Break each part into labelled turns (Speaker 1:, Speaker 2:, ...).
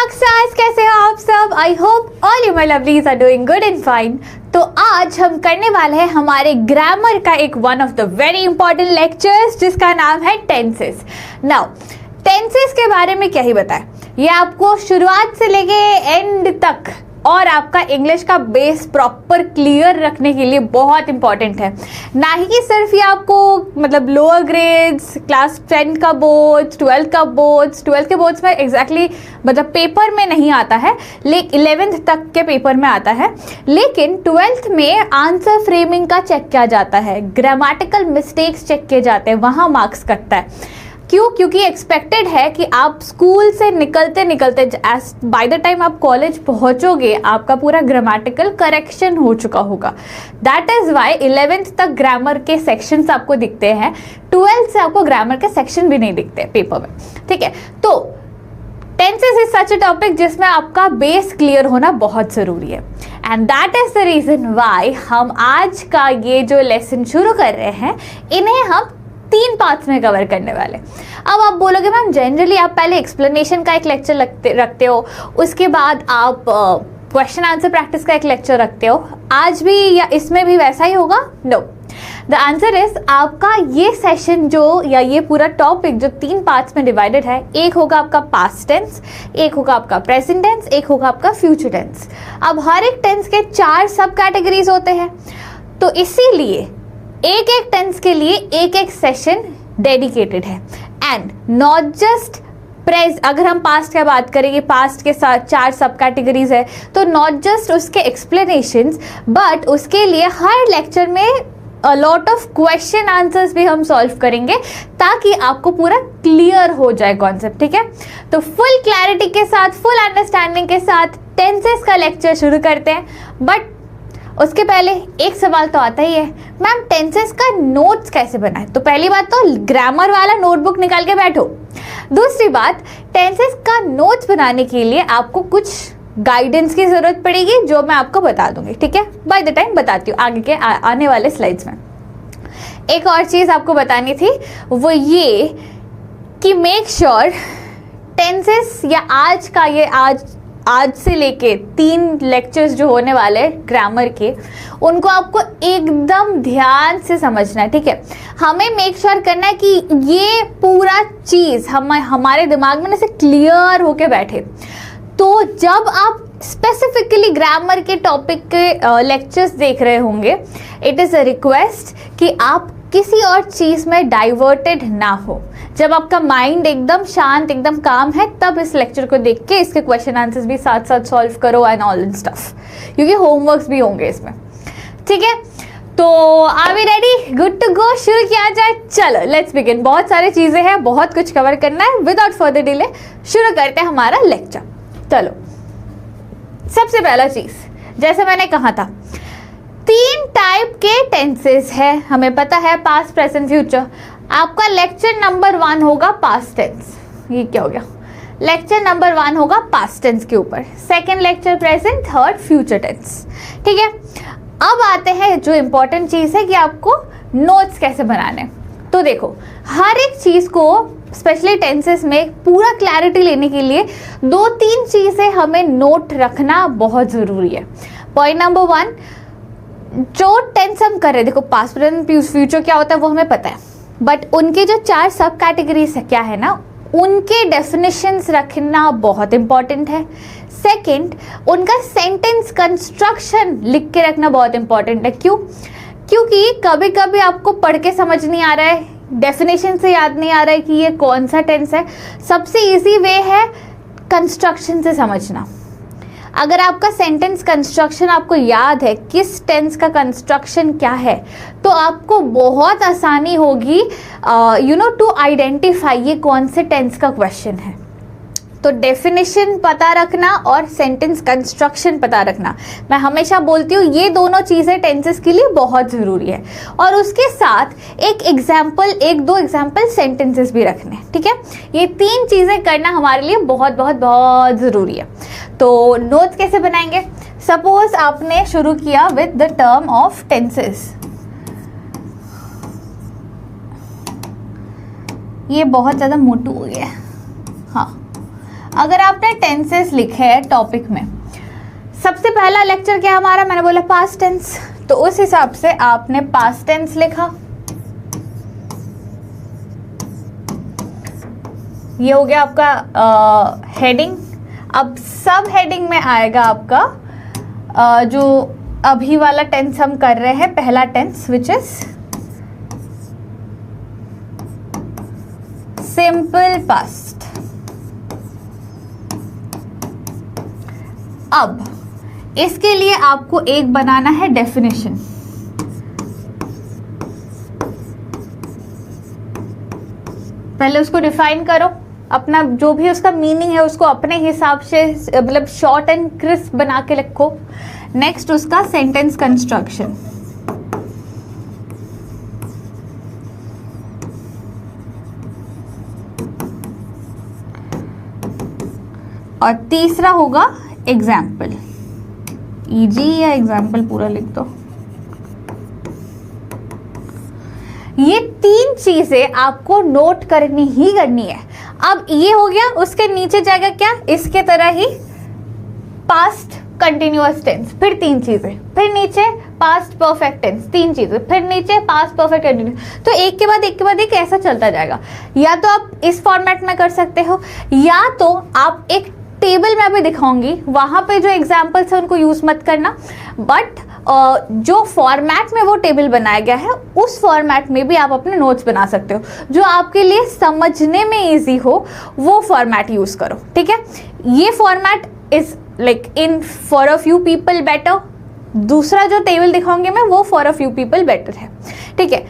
Speaker 1: Rockstars, कैसे हो आप सब? I hope all you my lovelies are doing good and fine. तो आज हम करने वाले हैं हमारे ग्रामर का एक one of the very important lectures जिसका नाम है टेंसेस। नाउ टेंसेस के बारे में क्या ही बताएं, ये आपको शुरुआत से लेके एंड तक और आपका इंग्लिश का बेस प्रॉपर क्लियर रखने के लिए बहुत इंपॉर्टेंट है। ना ही कि सिर्फ ये आपको मतलब लोअर ग्रेड्स, क्लास 10 का बोर्ड्स, 12 का बोर्ड्स, 12 के बोर्ड्स में एग्जैक्टली मतलब पेपर में नहीं आता है, लेकिन 11th तक के पेपर में आता है, लेकिन 12th में आंसर फ्रेमिंग का चेक किया जाता है, ग्रामेटिकल मिस्टेक्स चेक किए जाते हैं, वहाँ मार्क्स कटता है। क्यों? क्योंकि एक्सपेक्टेड है कि आप स्कूल से निकलते निकलते बाय द टाइम आप कॉलेज पहुंचोगे आपका पूरा ग्रामेटिकल करेक्शन हो चुका होगा। दैट इज वाई 11th तक ग्रामर के सेक्शंस आपको दिखते हैं, 12th से आपको ग्रामर के सेक्शन भी नहीं दिखते पेपर में। ठीक है, तो tenses is such a topic जिसमें आपका बेस क्लियर होना बहुत जरूरी है, and that is the reason why हम आज का ये जो लेसन शुरू कर रहे हैं इन्हें हम 3 पार्ट्स में कवर करने वाले। अब आप बोलोगे मैम जनरली आप पहले एक्सप्लेनेशन का एक लेक्चर रखते हो, उसके बाद आप क्वेश्चन आंसर प्रैक्टिस का एक लेक्चर रखते हो, आज भी या इसमें भी वैसा ही होगा? नो, द आंसर इज आपका ये सेशन जो या ये पूरा टॉपिक जो 3 पार्ट्स में डिवाइडेड है, एक होगा आपका पास्ट टेंस, एक होगा आपका प्रेजेंट टेंस, एक होगा आपका फ्यूचर टेंस। अब हर एक टेंस के 4 सब कैटेगरीज होते हैं, तो इसीलिए एक एक टेंस के लिए एक एक सेशन डेडिकेटेड है। एंड नॉट जस्ट अगर हम पास्ट की बात करेंगे, पास्ट के साथ 4 सब कैटेगरीज है, तो नॉट जस्ट उसके एक्सप्लेनेशंस बट उसके लिए हर लेक्चर में a lot of question answers भी हम सॉल्व करेंगे ताकि आपको पूरा क्लियर हो जाए कॉन्सेप्ट। ठीक है, तो फुल क्लैरिटी के साथ, फुल अंडरस्टैंडिंग के साथ टेंसेस का लेक्चर शुरू करते हैं। बट उसके पहले एक सवाल तो आता ही है, मैम टेंसेस का नोट्स कैसे बनाएं? तो पहली बात तो ग्रामर वाला नोटबुक निकाल के बैठो। दूसरी बात, टेंसेस का नोट्स बनाने के लिए आपको कुछ गाइडेंस की जरूरत पड़ेगी जो मैं आपको बता दूंगी। ठीक है, बाय द टाइम बताती हूँ आगे के आने वाले स्लाइड्स में। एक और चीज आपको बतानी थी, वो ये कि मेक श्योर टेंसेस या आज का ये आज से लेके 3 लेक्चर्स जो होने वाले ग्रामर के, उनको आपको एकदम ध्यान से समझना है। ठीक है, हमें मेक श्योर करना है कि ये पूरा चीज हमारे दिमाग में से क्लियर होके बैठे। तो जब आप स्पेसिफिकली ग्रामर के टॉपिक के लेक्चर्स देख रहे होंगे, इट इज अ रिक्वेस्ट कि आप किसी और चीज में डाइवर्टेड ना हो। जब आपका माइंड एकदम शांत, एकदम काम है, तब इस लेक्चर को देख के इसके क्वेश्चन आंसर्स भी साथ साथ सॉल्व करो एंड ऑल इन स्टफ, क्योंकि होमवर्क्स भी होंगे इसमें। ठीक है, तो are we ready? Good to go, शुरू किया जाए। चलो लेट्स बिगिन। बहुत सारी चीजें हैं, बहुत कुछ कवर करना है। विदाउट फर्दर डिले शुरू करते हैं हमारा लेक्चर। चलो, सबसे पहला चीज, जैसे मैंने कहा था 3 टाइप के टेंसेस है, हमें पता है, पास्ट, प्रेजेंट, फ्यूचर। आपका लेक्चर नंबर 1 होगा पास्ट टेंस। ये क्या हो गया? लेक्चर नंबर 1 होगा पास्ट टेंस के ऊपर, second lecture present, third future tense. ठीक है, अब आते हैं जो इंपॉर्टेंट चीज है कि आपको नोट्स कैसे बनाने। तो देखो, हर एक चीज को स्पेशली टेंसेस में पूरा क्लैरिटी लेने के लिए 2-3 चीजें हमें नोट रखना बहुत जरूरी है। पॉइंट नंबर 1, जो टेंस हम कर रहे हैं, देखो पास्ट, प्रेजेंट, फ्यूचर क्या होता है वो हमें पता है, बट उनके जो 4 सब कैटेगरीज है क्या है ना, उनके डेफिनेशंस रखना बहुत इंपॉर्टेंट है। सेकंड, उनका सेंटेंस कंस्ट्रक्शन लिख के रखना बहुत इंपॉर्टेंट है। क्यों? क्योंकि कभी कभी आपको पढ़ के समझ नहीं आ रहा है, डेफिनेशन से याद नहीं आ रहा है कि ये कौन सा टेंस है। सबसे इजी वे है कंस्ट्रक्शन से समझना। अगर आपका सेंटेंस कंस्ट्रक्शन आपको याद है किस टेंस का कंस्ट्रक्शन क्या है, तो आपको बहुत आसानी होगी टू आइडेंटिफाई ये कौन से टेंस का क्वेश्चन है। तो डेफिनेशन पता रखना और सेंटेंस कंस्ट्रक्शन पता रखना, मैं हमेशा बोलती हूँ ये दोनों चीज़ें टेंसेस के लिए बहुत ज़रूरी है। और उसके साथ एक दो एग्जाम्पल सेंटेंसेस भी रखने। ठीक है, ये 3 चीज़ें करना हमारे लिए बहुत बहुत बहुत ज़रूरी है। तो नोट्स कैसे बनाएंगे? सपोज आपने शुरू किया with the term of tenses. ये बहुत ज़्यादा मोटू हो गया है। हाँ, अगर आपने टेंसेस लिखे हैं टॉपिक में, सबसे पहला लेक्चर क्या हमारा, मैंने बोला पास्ट टेंस, तो उस हिसाब से आपने पास्ट टेंस लिखा। ये हो गया आपका हेडिंग। अब सब हेडिंग में आएगा आपका जो अभी वाला टेंस हम कर रहे हैं, पहला tense which is simple past. अब इसके लिए आपको एक बनाना है डेफिनेशन। पहले उसको डिफाइन करो, अपना जो भी उसका मीनिंग है उसको अपने हिसाब से मतलब शॉर्ट एंड क्रिस्प बना के रखो। नेक्स्ट उसका सेंटेंस कंस्ट्रक्शन, और तीसरा होगा एग्जाम्पल। ईजी या एग्जाम्पल पूरा लिख दो। ये तीन चीजें आपको नोट करनी ही करनी है। अब ये हो गया, उसके नीचे जाएगा क्या, इसके तरह ही पास्ट कंटिन्यूअस टेंस, फिर तीन चीजें, फिर नीचे पास्ट परफेक्ट टेंस, तीन चीजें, फिर नीचे पास्ट परफेक्ट कंटिन्यूअस। तो एक के बाद एक के बाद एक ऐसा चलता जाएगा। या तो आप इस फॉर्मेट में कर सकते हो, या तो आप एक टेबल में अभी दिखाऊंगी, वहां पे जो एग्जाम्पल्स है उनको यूज मत करना, बट जो फॉर्मेट में वो टेबल बनाया गया है उस फॉर्मेट में भी आप अपने नोट्स बना सकते हो। जो आपके लिए समझने में इजी हो वो फॉर्मेट यूज करो, ठीक है। ये format is like in for a few people better. दूसरा जो टेबल दिखाऊंगी मैं वो for a few people better है, ठीक है।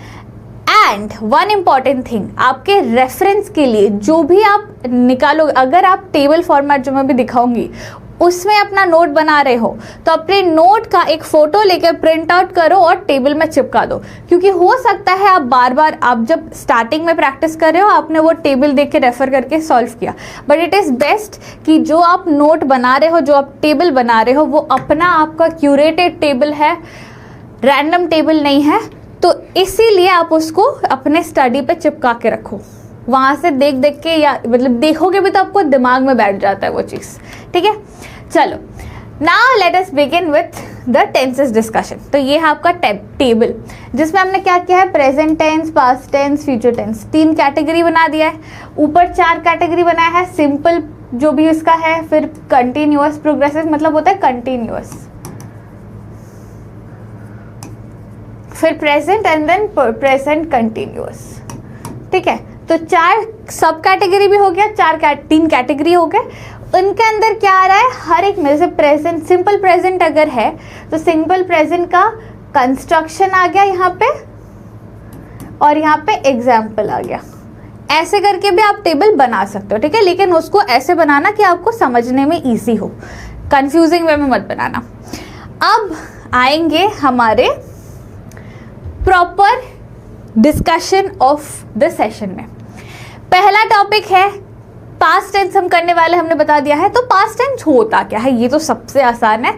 Speaker 1: एंड वन इम्पॉर्टेंट थिंग, आपके रेफरेंस के लिए जो भी आप निकालो, अगर आप टेबल फॉर्मेट जो मैं भी दिखाऊंगी उसमें अपना नोट बना रहे हो तो अपने नोट का एक फोटो लेकर प्रिंट आउट करो और टेबल में चिपका दो। क्योंकि हो सकता है आप बार बार, आप जब स्टार्टिंग में प्रैक्टिस कर रहे हो आपने वो टेबल देख के रेफर करके सॉल्व किया, बट इट इज़ बेस्ट कि जो आप नोट बना रहे हो, जो आप टेबल बना रहे हो, वो अपना आपका क्यूरेटेड टेबल है, रैंडम टेबल नहीं है। तो इसीलिए आप उसको अपने स्टडी पे चिपका के रखो। वहाँ से देख देख के, या मतलब देखोगे भी तो आपको दिमाग में बैठ जाता है वो चीज़, ठीक है। चलो, now let us begin with the tenses discussion. तो ये है आपका टेबल जिसमें हमने क्या किया है, present tense, past tense, future tense, तीन कैटेगरी बना दिया है। ऊपर चार कैटेगरी बनाया है, सिंपल जो भी इसका है, फिर कंटिन्यूअस, प्रोग्रेसिव मतलब होता है कंटिन्यूअस, फिर present and then present continuous, ठीक है। तो चार सब कैटेगरी भी हो गया, तीन कैटेगरी हो गए। उनके अंदर क्या आ रहा है, हर एक में, जैसे प्रेजेंट, सिंपल प्रेजेंट अगर है तो सिंपल प्रेजेंट का कंस्ट्रक्शन आ गया यहाँ पे, और यहाँ पे एग्जाम्पल आ गया। ऐसे करके भी आप टेबल बना सकते हो, ठीक है, लेकिन उसको ऐसे बनाना कि आपको समझने में इजी हो, कंफ्यूजिंग वे में मत बनाना। अब आएंगे हमारे proper discussion of the session में। पहला टॉपिक है पास्ट टेंस हम करने वाले, हमने बता दिया है। तो पास्ट टेंस होता क्या है, ये तो सबसे आसान है।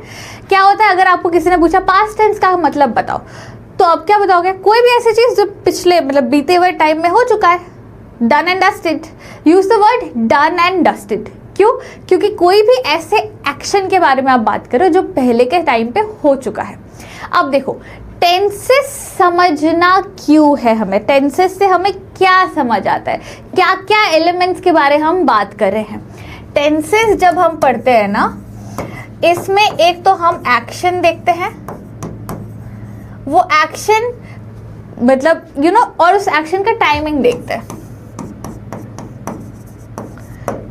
Speaker 1: क्या होता है, अगर आपको किसी ने पूछा पास्ट टेंस का मतलब बताओ, तो आप क्या बताओगे, कोई भी ऐसी चीज जो पिछले मतलब बीते हुए टाइम में हो चुका है, done and dusted. Use the word done and dusted. क्यों? क्योंकि कोई भी ऐसे एक्शन के बारे में आप बात करो जो पहले के टाइम पे हो चुका है। अब देखो, टेंसेस समझना क्यों है, हमें टेंसेस से हमें क्या समझ आता है, क्या क्या एलिमेंट्स के बारे में हम बात कर रहे हैं। टेंसेस जब हम पढ़ते हैं ना, इसमें एक तो हम एक्शन देखते हैं, वो एक्शन मतलब और उस एक्शन का टाइमिंग देखते हैं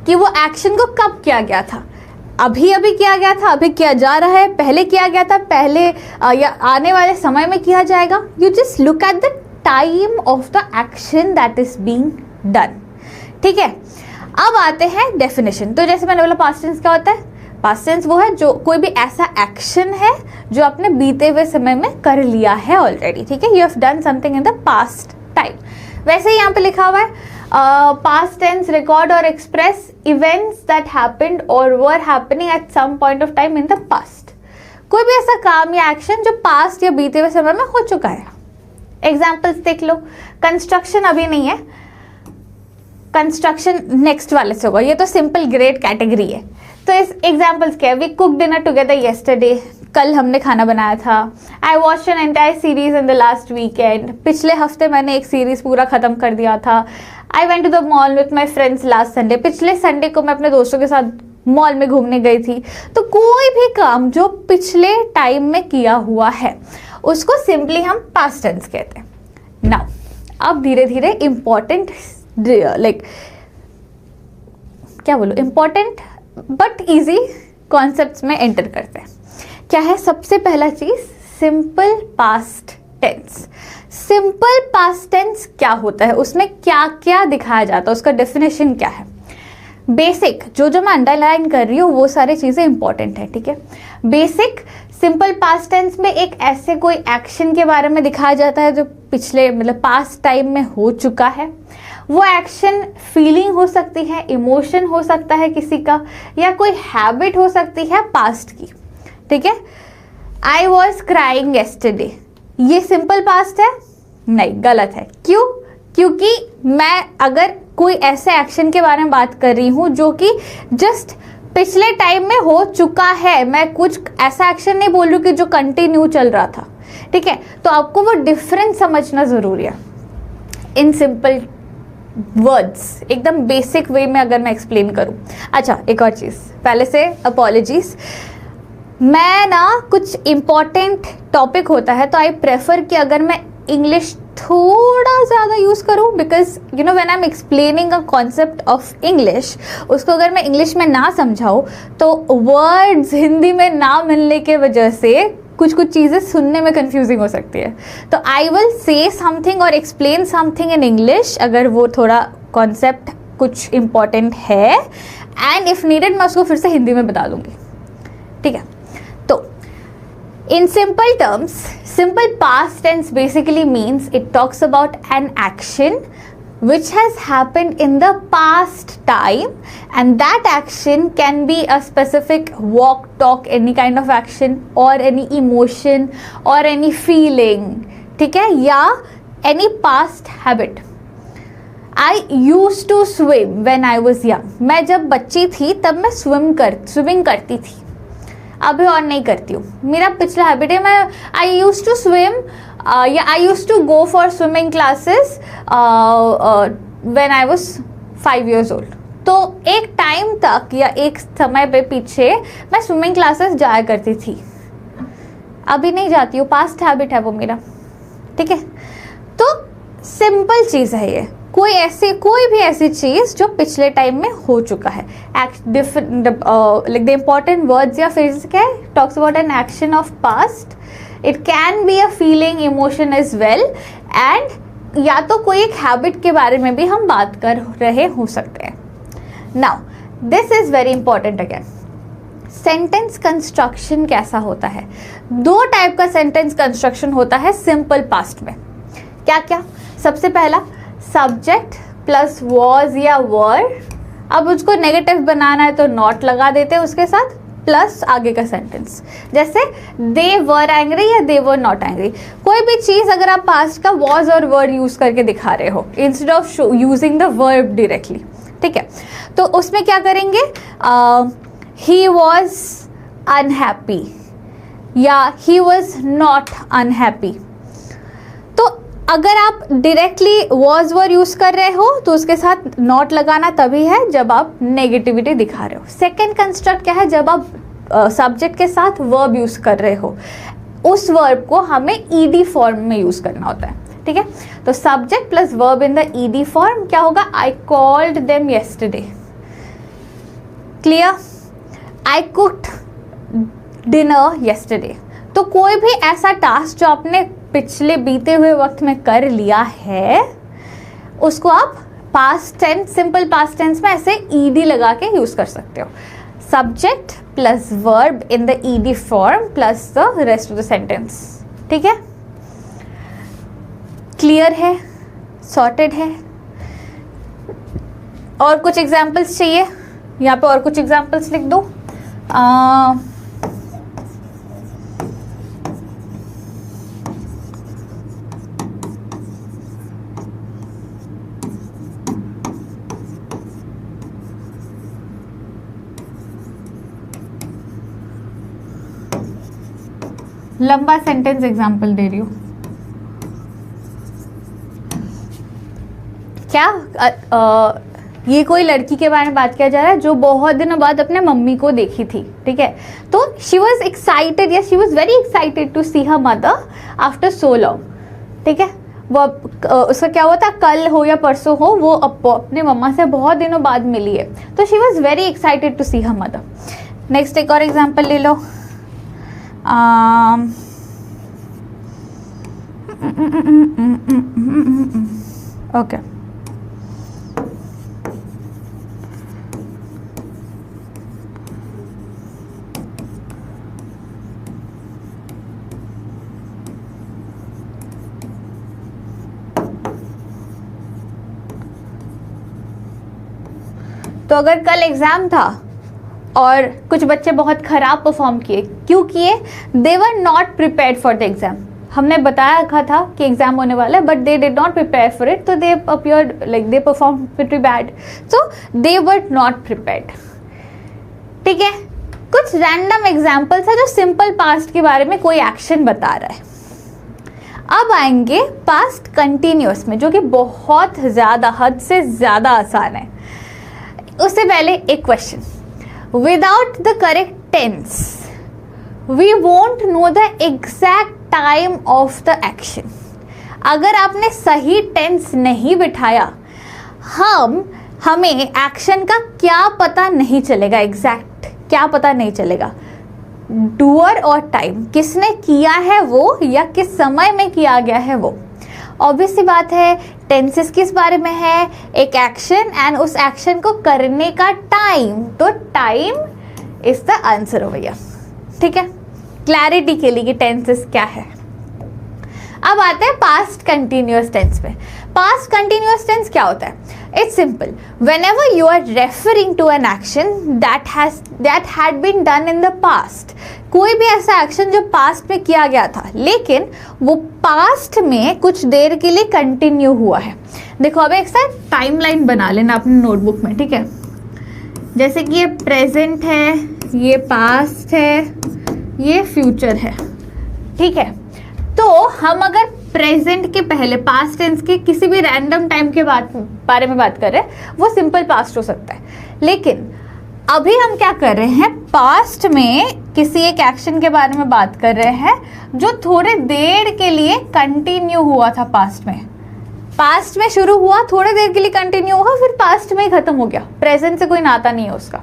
Speaker 1: कि वो एक्शन को कब किया गया था, अभी किया गया था, अभी किया जा रहा है, पहले किया गया था, पहले या आने वाले समय में किया जाएगा। You just look at the time of the action that is being done, ठीक है। अब आते हैं डेफिनेशन। तो जैसे मैंने बोला पास्ट टेंस क्या होता है, पास्ट टेंस वो है जो कोई भी ऐसा एक्शन है जो आपने बीते हुए समय में कर लिया है ऑलरेडी, ठीक है। You have done something in the past time. वैसे ही यहाँ पे लिखा हुआ है past tense record or express events that happened or were happening at some point of time in the past। कोई भी ऐसा काम या एक्शन जो पास्ट या बीते हुए समय में हो चुका है। एग्जाम्पल्स देख लो। कंस्ट्रक्शन अभी नहीं है, कंस्ट्रक्शन नेक्स्ट वाले से होगा, ये तो सिंपल ग्रेट कैटेगरी है। तो इस एग्जाम्पल्स क्या है, we cook dinner together yesterday, कल हमने खाना बनाया था। I watch an entire series in the last weekend, पिछले हफ्ते मैंने एक सीरीज पूरा खत्म कर दिया था। I went to the mall with my friends last Sunday, पिछले संडे को मैं अपने दोस्तों के साथ मॉल में घूमने गई थी। तो कोई भी काम जो पिछले टाइम में किया हुआ है उसको सिंपली हम पास्ट टेंस कहते हैं। नाउ अब धीरे धीरे इंपॉर्टेंट लाइक क्या बोलूं, इंपॉर्टेंट बट इजी कॉन्सेप्ट्स में एंटर करते हैं। क्या है सबसे पहला चीज, simple past tense. Simple past tense क्या होता है, उसमें क्या क्या दिखाया जाता है, उसका डेफिनेशन क्या है। बेसिक जो मैं अंडरलाइन कर रही हूँ वो सारी चीजें इंपॉर्टेंट है, ठीक है। बेसिक सिंपल पास्ट टेंस में एक ऐसे कोई एक्शन के बारे में दिखाया जाता है जो पिछले मतलब पास्ट टाइम में हो चुका है। वो एक्शन फीलिंग हो सकती है, इमोशन हो सकता है किसी का, या कोई हैबिट हो सकती है पास्ट की, ठीक है। आई वॉज क्राइंग येस्टरडे, ये सिंपल पास्ट है? नहीं, गलत है। क्यों? क्योंकि मैं अगर कोई ऐसे एक्शन के बारे में बात कर रही हूं जो कि जस्ट पिछले टाइम में हो चुका है, मैं कुछ ऐसा एक्शन नहीं बोल रही हूँ कि जो कंटिन्यू चल रहा था, ठीक है। तो आपको वो डिफरेंस समझना जरूरी है। इन सिंपल वर्ड्स, एकदम बेसिक वे में अगर मैं एक्सप्लेन करूं। अच्छा, एक और चीज, पहले से अपॉलॉजीज, मैं ना कुछ इंपॉर्टेंट टॉपिक होता है तो आई प्रेफर कि अगर मैं इंग्लिश थोड़ा ज़्यादा यूज़ करूँ, because you know when I am explaining a concept of English, उसको अगर मैं इंग्लिश में ना समझाऊँ तो वर्ड्स हिंदी में ना मिलने के वजह से कुछ कुछ चीज़ें सुनने में कंफ्यूजिंग हो सकती है। तो आई विल से समथिंग और एक्सप्लेन समथिंग इन इंग्लिश अगर वो थोड़ा कॉन्सेप्ट कुछ इम्पॉर्टेंट है, एंड इफ़ नीडेड मैं उसको फिर से हिंदी में बता दूंगी, ठीक है। तो in simple terms, simple past tense basically means it talks about an action which has happened in the past time, and that action can be a specific walk, talk, any kind of action, or any emotion or any feeling, ठीक है, या any past habit. I used to swim when I was young. मैं जब बच्ची थी तब मैं swimming करती थी, अभी और नहीं करती हूँ। मेरा पिछला हैबिट है, मैं आई यूज टू स्विम या I use to go for swimming classes when I was 5 years old। तो एक टाइम तक या एक समय पे पीछे मैं स्विमिंग क्लासेस जाया करती थी, अभी नहीं जाती हूँ, पास्ट हैबिट है वो मेरा, ठीक है। तो सिंपल चीज़ है ये, कोई भी ऐसी चीज जो पिछले टाइम में हो चुका है। लाइक द इम्पॉर्टेंट वर्ड्स या फ्रेजेस क्या है, talks about an action of past, it can be a feeling, emotion as well, and या तो कोई एक हैबिट के बारे में भी हम बात कर रहे हो सकते हैं। Now this is very important again. Sentence construction कैसा होता है? 2 टाइप का सेंटेंस कंस्ट्रक्शन होता है सिंपल पास्ट में। क्या क्या? सबसे पहला, सब्जेक्ट प्लस वॉज या वर, अब उसको नेगेटिव बनाना है तो नॉट लगा देते हैं उसके साथ, प्लस आगे का सेंटेंस, जैसे दे वर एंग्री या दे वर नॉट एंग्री। कोई भी चीज अगर आप पास्ट का वॉज और वर्ड यूज करके दिखा रहे हो instead of using the verb directly, ठीक है, तो उसमें क्या करेंगे, ही वॉज अनहैप्पी या ही वॉज नॉट अनहैप्पी। तो अगर आप डायरेक्टली वॉज वर यूज कर रहे हो तो उसके साथ नॉट लगाना तभी है जब आप नेगेटिविटी दिखा रहे हो। सेकेंड कंस्ट्रक्ट क्या है, जब आप सब्जेक्ट के साथ वर्ब यूज कर रहे हो, उस वर्ब को हमें ईडी फॉर्म में यूज करना होता है, ठीक है। तो subject plus verb in the ED form क्या होगा, I called them yesterday, clear, I cooked dinner yesterday. तो कोई भी ऐसा टास्क जो आपने पिछले बीते हुए वक्त में कर लिया है उसको आप past tense, simple past tense में ऐसे ईडी लगा के यूज कर सकते हो। Subject plus verb in the ED form plus the rest of the sentence, ठीक है। क्लियर है, सॉर्टेड है। और कुछ एग्जाम्पल्स चाहिए, यहाँ पे और कुछ एग्जाम्पल्स लिख दो। लंबा सेंटेंस एग्जाम्पल दे रही हूँ। क्या ये कोई लड़की के बारे में बात किया जा रहा है जो बहुत दिनों बाद अपने मम्मी को देखी थी, ठीक है। तो शी वॉज एक्साइटेड, या she was very excited to see her mother after so long, ठीक है। वो उसका क्या हुआ था, कल हो या परसों हो, वो अपने मम्मा से बहुत दिनों बाद मिली है, तो she was very excited to see her mother. Next एक और एग्जाम्पल ले लो। ओके, तो अगर कल एग्जाम था और कुछ बच्चे बहुत खराब परफॉर्म किए, क्यों किए? They were not prepared for the exam. हमने बताया रखा था कि एग्जाम होने वाला है, but they did not prepare for it, तो they appeared like they perform pretty bad, so they were not prepared, ठीक है। कुछ रैंडम एग्जाम्पल्स है जो सिंपल पास्ट के बारे में कोई एक्शन बता रहा है। अब आएंगे पास्ट कंटिन्यूअस में, जो कि बहुत ज़्यादा, हद से ज़्यादा आसान है। उससे पहले एक question, without the correct tense we won't know the exact time of the action. अगर आपने सही टेंस नहीं बिठाया, हमें एक्शन का क्या पता नहीं चलेगा, एग्जैक्ट क्या पता नहीं चलेगा, डूअर और टाइम, किसने किया है वो या किस समय में किया गया है वो। ऑब्वियस सी बात है, टेंसेस किस बारे में है, एक एक्शन एंड उस एक्शन को करने का टाइम, तो टाइम इज द आंसर हो भैया, ठीक है। क्लैरिटी के लिए कि टेंसेस क्या है। अब आते हैं पास्ट कंटिन्यूअस टेंस पे। पास्ट कंटिन्यूअस टेंस क्या होता है? It's simple, whenever you are referring to an action that had been done in the past. कोई भी ऐसा एक्शन जो पास्ट में किया गया था, लेकिन वो पास्ट में कुछ देर के लिए कंटिन्यू हुआ है। देखो, अब एक साथ टाइमलाइन बना लेना अपने नोटबुक में, ठीक है। जैसे कि ये प्रेजेंट है, ये पास्ट है, ये फ्यूचर है, ठीक है। तो हम अगर प्रेजेंट के पहले पास्ट टेंस के किसी भी रैंडम टाइम के बारे में बात करें, वो सिंपल पास्ट हो सकता है। लेकिन अभी हम क्या कर रहे हैं, पास्ट में किसी एक एक्शन के बारे में बात कर रहे हैं जो थोड़े देर के लिए कंटिन्यू हुआ था पास्ट में। पास्ट में शुरू हुआ, थोड़े देर के लिए कंटिन्यू हुआ, फिर पास्ट में ही खत्म हो गया, प्रेजेंट से कोई नाता नहीं है उसका।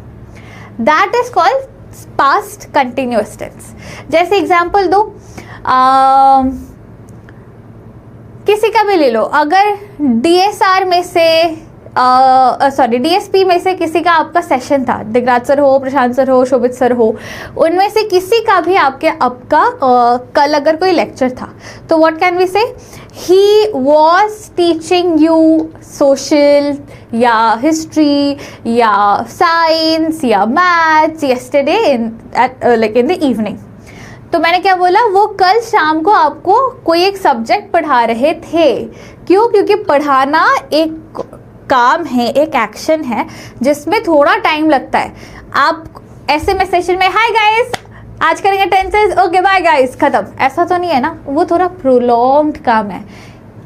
Speaker 1: That is called past continuous tense. जैसे एग्जाम्पल दो, किसी का भी ले लो, अगर डीएसआर में से डीएसपी में से किसी का आपका सेशन था, दिगराज सर हो, प्रशांत सर हो, शोभित सर हो, उनमें से किसी का भी आपका कल अगर कोई लेक्चर था, तो व्हाट कैन वी से, he was teaching you social या हिस्ट्री या साइंस या maths yesterday in the evening. तो मैंने क्या बोला, वो कल शाम को आपको कोई एक सब्जेक्ट पढ़ा रहे थे। क्यों? क्योंकि पढ़ाना एक काम है, एक एक्शन है जिसमें थोड़ा टाइम लगता है। आप एसएमएस सेशन में हाय गाइस आज करेंगे टेंसेस, ओके बाय गाइस, खत्म, ऐसा तो नहीं है ना। वो थोड़ा प्रोलॉन्ग्ड काम है।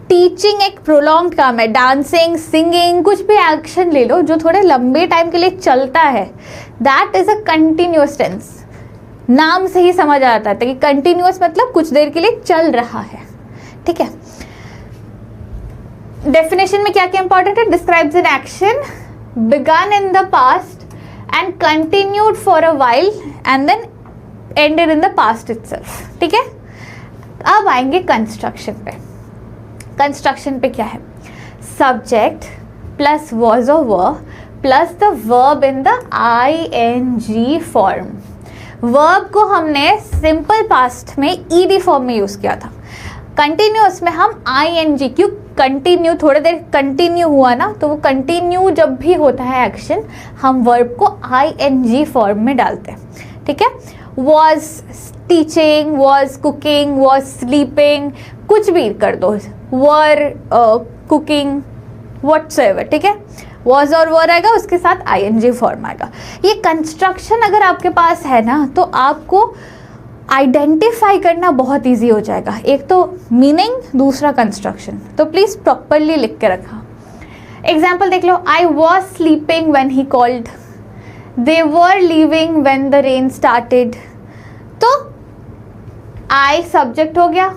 Speaker 1: टीचिंग एक प्रोलॉन्ग्ड काम है। डांसिंग, सिंगिंग, कुछ भी एक्शन ले लो जो थोड़े लंबे टाइम के लिए चलता है, that is a continuous tense. नाम से ही समझ आता है कि कंटिन्यूअस मतलब कुछ देर के लिए चल रहा है, ठीक है। डेफिनेशन में क्या क्या इंपॉर्टेंट है, describes an action began in the past and continued for a while and then ended in the past itself, ठीक है। अब आएंगे कंस्ट्रक्शन पे। कंस्ट्रक्शन पे क्या है, सब्जेक्ट प्लस वॉज और वर plus the verb in the ING form. Verb को हमने सिंपल पास्ट में ED फॉर्म में यूज किया था। कंटिन्यूअस में हम ING, क्यों, कंटिन्यू, थोड़ी देर कंटिन्यू हुआ ना, तो वो कंटिन्यू जब भी होता है एक्शन, हम वर्ब को ING फॉर्म में डालते हैं, ठीक है। Was teaching, was cooking, was sleeping, कुछ भी कर दो, वर कुकिंग, व्हाटसोएवर, ठीक है। वॉज और वर आएगा, उसके साथ ING फॉर्म आएगा। ये कंस्ट्रक्शन अगर आपके पास है ना, तो आपको आइडेंटिफाई करना बहुत इजी हो जाएगा, एक तो मीनिंग, दूसरा कंस्ट्रक्शन। तो प्लीज प्रॉपरली लिख के रखा। एग्जाम्पल देख लो, I was sleeping when he called, they were leaving when the rain started. तो आई सब्जेक्ट हो गया,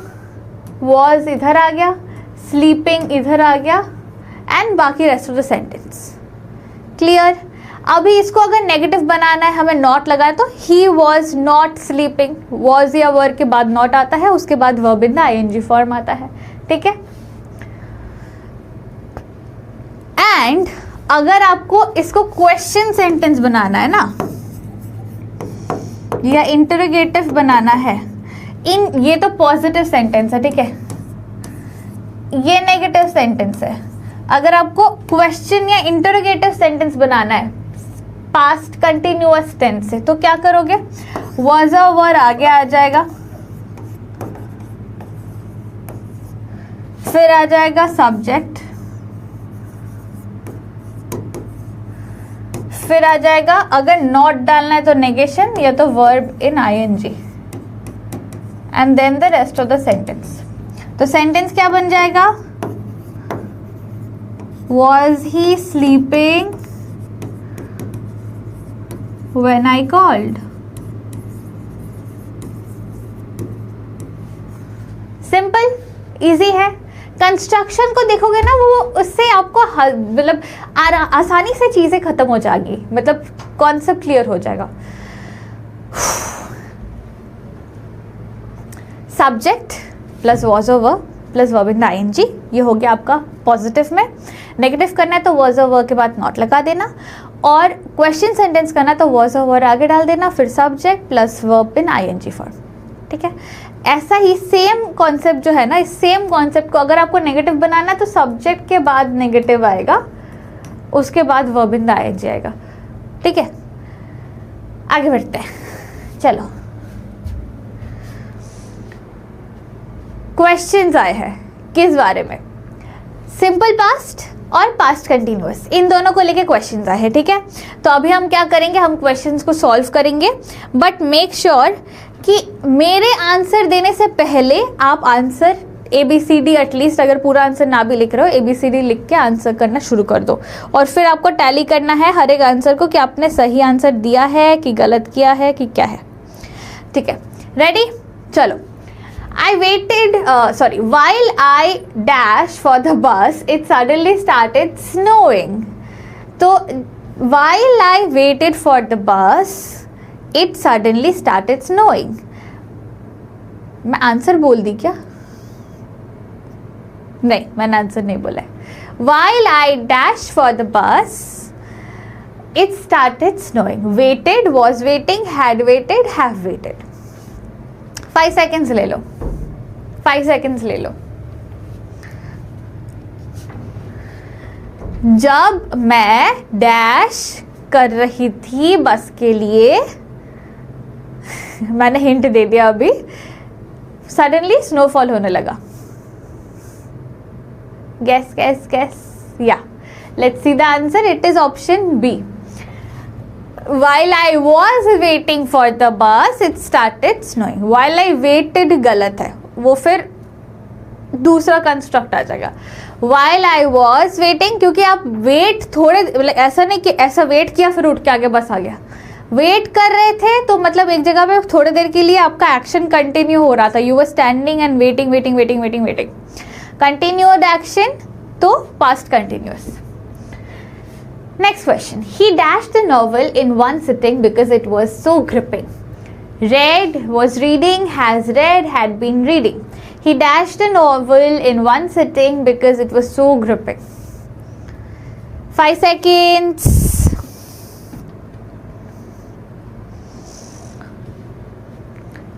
Speaker 1: वॉज इधर आ गया, स्लीपिंग इधर आ गया, एंड बाकी rest of the sentence. Clear? अभी इसको अगर नेगेटिव बनाना है, हमें नॉट लगाए, तो he was not sleeping, was या वर्ब के बाद नॉट आता है, उसके बाद verb in the ING form आता है। ठीक है? एंड अगर आपको इसको क्वेश्चन सेंटेंस बनाना है ना, या इंटरोगेटिव बनाना है, ये तो पॉजिटिव सेंटेंस है, ठीक है, ये नेगेटिव सेंटेंस है। अगर आपको क्वेश्चन या इंटरोगेटिव सेंटेंस बनाना है पास्ट कंटिन्यूअस टेंस से, तो क्या करोगे, वॉज और वर आगे आ जाएगा, फिर आ जाएगा सब्जेक्ट, फिर आ जाएगा, अगर नॉट डालना है तो नेगेशन या तो verb in ING, and then the rest of the sentence. तो सेंटेंस क्या बन जाएगा, was he sleeping when I called। Simple, easy है। कंस्ट्रक्शन को देखोगे ना, वो उससे आपको मतलब आसानी से चीजें खत्म हो जाएगी, मतलब कॉन्सेप्ट क्लियर हो जाएगा। Subject plus was over plus verb in the ING, ये हो गया आपका पॉजिटिव में। नेगेटिव करना है तो वॉज ओवर के बाद नॉट लगा देना, और क्वेश्चन सेंटेंस करना तो वॉज ओवर आगे डाल देना, फिर subject plus verb in ING form. ठीक है? ऐसा ही सेम कॉन्सेप्ट जो है ना, इस सेम कॉन्सेप्ट को अगर आपको नेगेटिव बनाना है तो सब्जेक्ट के बाद नेगेटिव आएगा, उसके बाद वर्ब इन द आईएनजी आएगा। ठीक है? आगे बढ़ते हैं, चलो। क्वेश्चंस आए हैं किस बारे में, सिंपल पास्ट और पास्ट कंटिन्यूअस, इन दोनों को लेके क्वेश्चंस आए हैं। ठीक है? तो अभी हम क्या करेंगे, हम क्वेश्चंस को सॉल्व करेंगे, बट मेक श्योर कि मेरे आंसर देने से पहले आप आंसर ABCD एटलीस्ट, अगर पूरा आंसर ना भी लिख रहे हो, ABCD लिख के आंसर करना शुरू कर दो, और फिर आपको टैली करना है हर एक आंसर को कि आपने सही आंसर दिया है कि गलत किया है कि क्या है। ठीक है? रेडी? चलो। I waited, while I dashed for the bus, it suddenly started snowing. तो while I waited for the bus, it suddenly started snowing. मैं आंसर बोल दी क्या? नहीं, मैंने आंसर नहीं बोला है। While I dashed for the bus, it started snowing. Waited, was waiting, had waited, have waited. 5 seconds ले लो, 5 seconds ले लो। जब मैं डैश कर रही थी बस के लिए, मैंने हिंट दे दिया अभी, सडनली स्नोफॉल होने लगा। गैस गैस गैस, या let's see the answer, it is option B. While I was waiting for the bus, it started snowing. While I waited गलत है, वो फिर दूसरा कंस्ट्रक्ट आ जाएगा। While I was waiting, क्योंकि आप वेट थोड़े, ऐसा नहीं कि ऐसा वेट किया फिर उठ के आगे बस आ गया, वेट कर रहे थे तो मतलब एक जगह पे थोड़ी देर के लिए आपका एक्शन कंटिन्यू हो रहा था। You were standing and waiting waiting waiting waiting waiting, continued action, तो past continuous. Next question. He dashed the novel in one sitting because it was so gripping. Read, was reading, has read, had been reading. He dashed the novel in one sitting because it was so gripping. 5 seconds.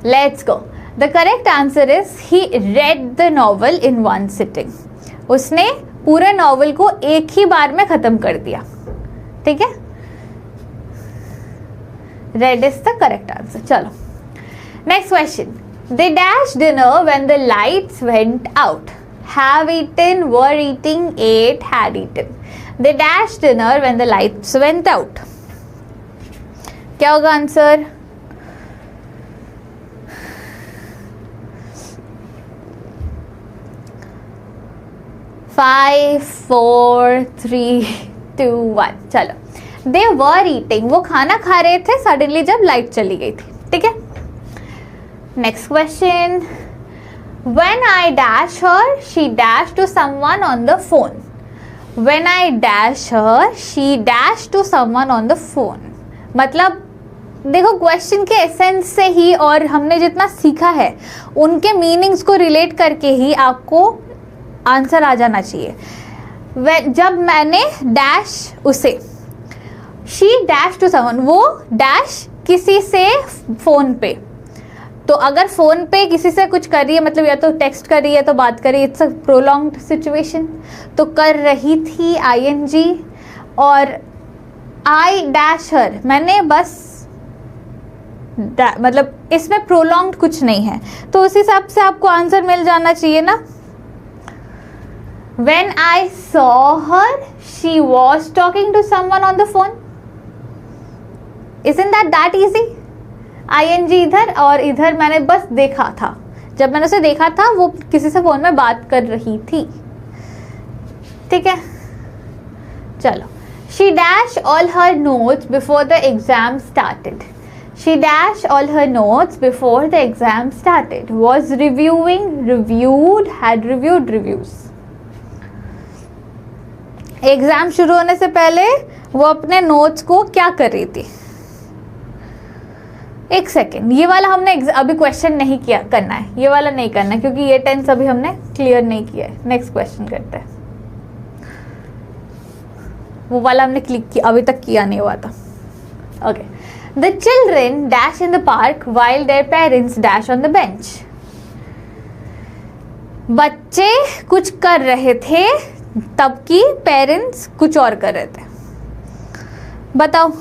Speaker 1: Let's go. The correct answer is he read the novel in one sitting. उसने पूरे novel को एक ही बार में खत्म कर दिया। ठीक है? Red is the correct answer. चलो, next question. They dash dinner when the lights went out, have eaten, were eating, ate, had eaten. They dash dinner when the lights went out, क्या होगा आंसर? 5 4 3 2 1 चलो. दे were eating, वो खाना खा रहे थे suddenly जब लाइट चली गई थी. ठीक है. Next question. When I dash her, she dashed to someone on the phone. When I dash her, she dashed to someone on the phone. मतलब देखो क्वेश्चन के एसेंस से ही और हमने जितना सीखा है उनके मीनिंग्स को रिलेट करके ही आपको आंसर आ जाना चाहिए. जब मैंने डैश उसे, शी डैश टू समवन, वो डैश किसी से फोन पे. तो अगर फोन पे किसी से कुछ कर रही है मतलब या तो टेक्स्ट कर रही है तो बात कर रही है, इट्स अ प्रोलॉन्ग्ड सिचुएशन. तो कर रही थी आईएनजी और आई डैश हर, मैंने बस मतलब इसमें प्रोलॉन्ग्ड कुछ नहीं है तो उस हिसाब से आपको आंसर मिल जाना चाहिए ना. When I saw her, she was talking to someone on the phone. Isn't that easy? ING इधर और इधर मैंने बस देखा था. जब मैंने उसे देखा था वो किसी से फोन में बात कर रही थी. ठीक है. चलो. She dashed all her notes before the exam started. She dashed all her notes before the exam started. Was reviewing, reviewed, had reviewed, reviews. Exam शुरू होने से पहले वो अपने नोट्स को क्या कर रही थी. एक सेकेंड, ये वाला हमने अभी क्वेश्चन नहीं किया, करना है ये वाला नहीं करना क्योंकि ये टेंस अभी हमने क्लियर नहीं किया है. नेक्स्ट क्वेश्चन करते हैं. वो वाला हमने क्लिक किया, अभी तक किया नहीं हुआ था. Okay. The children dash in the park while their parents dash on the bench. बच्चे कुछ कर रहे थे तब कि पेरेंट्स कुछ और कर रहे थे. बताओ.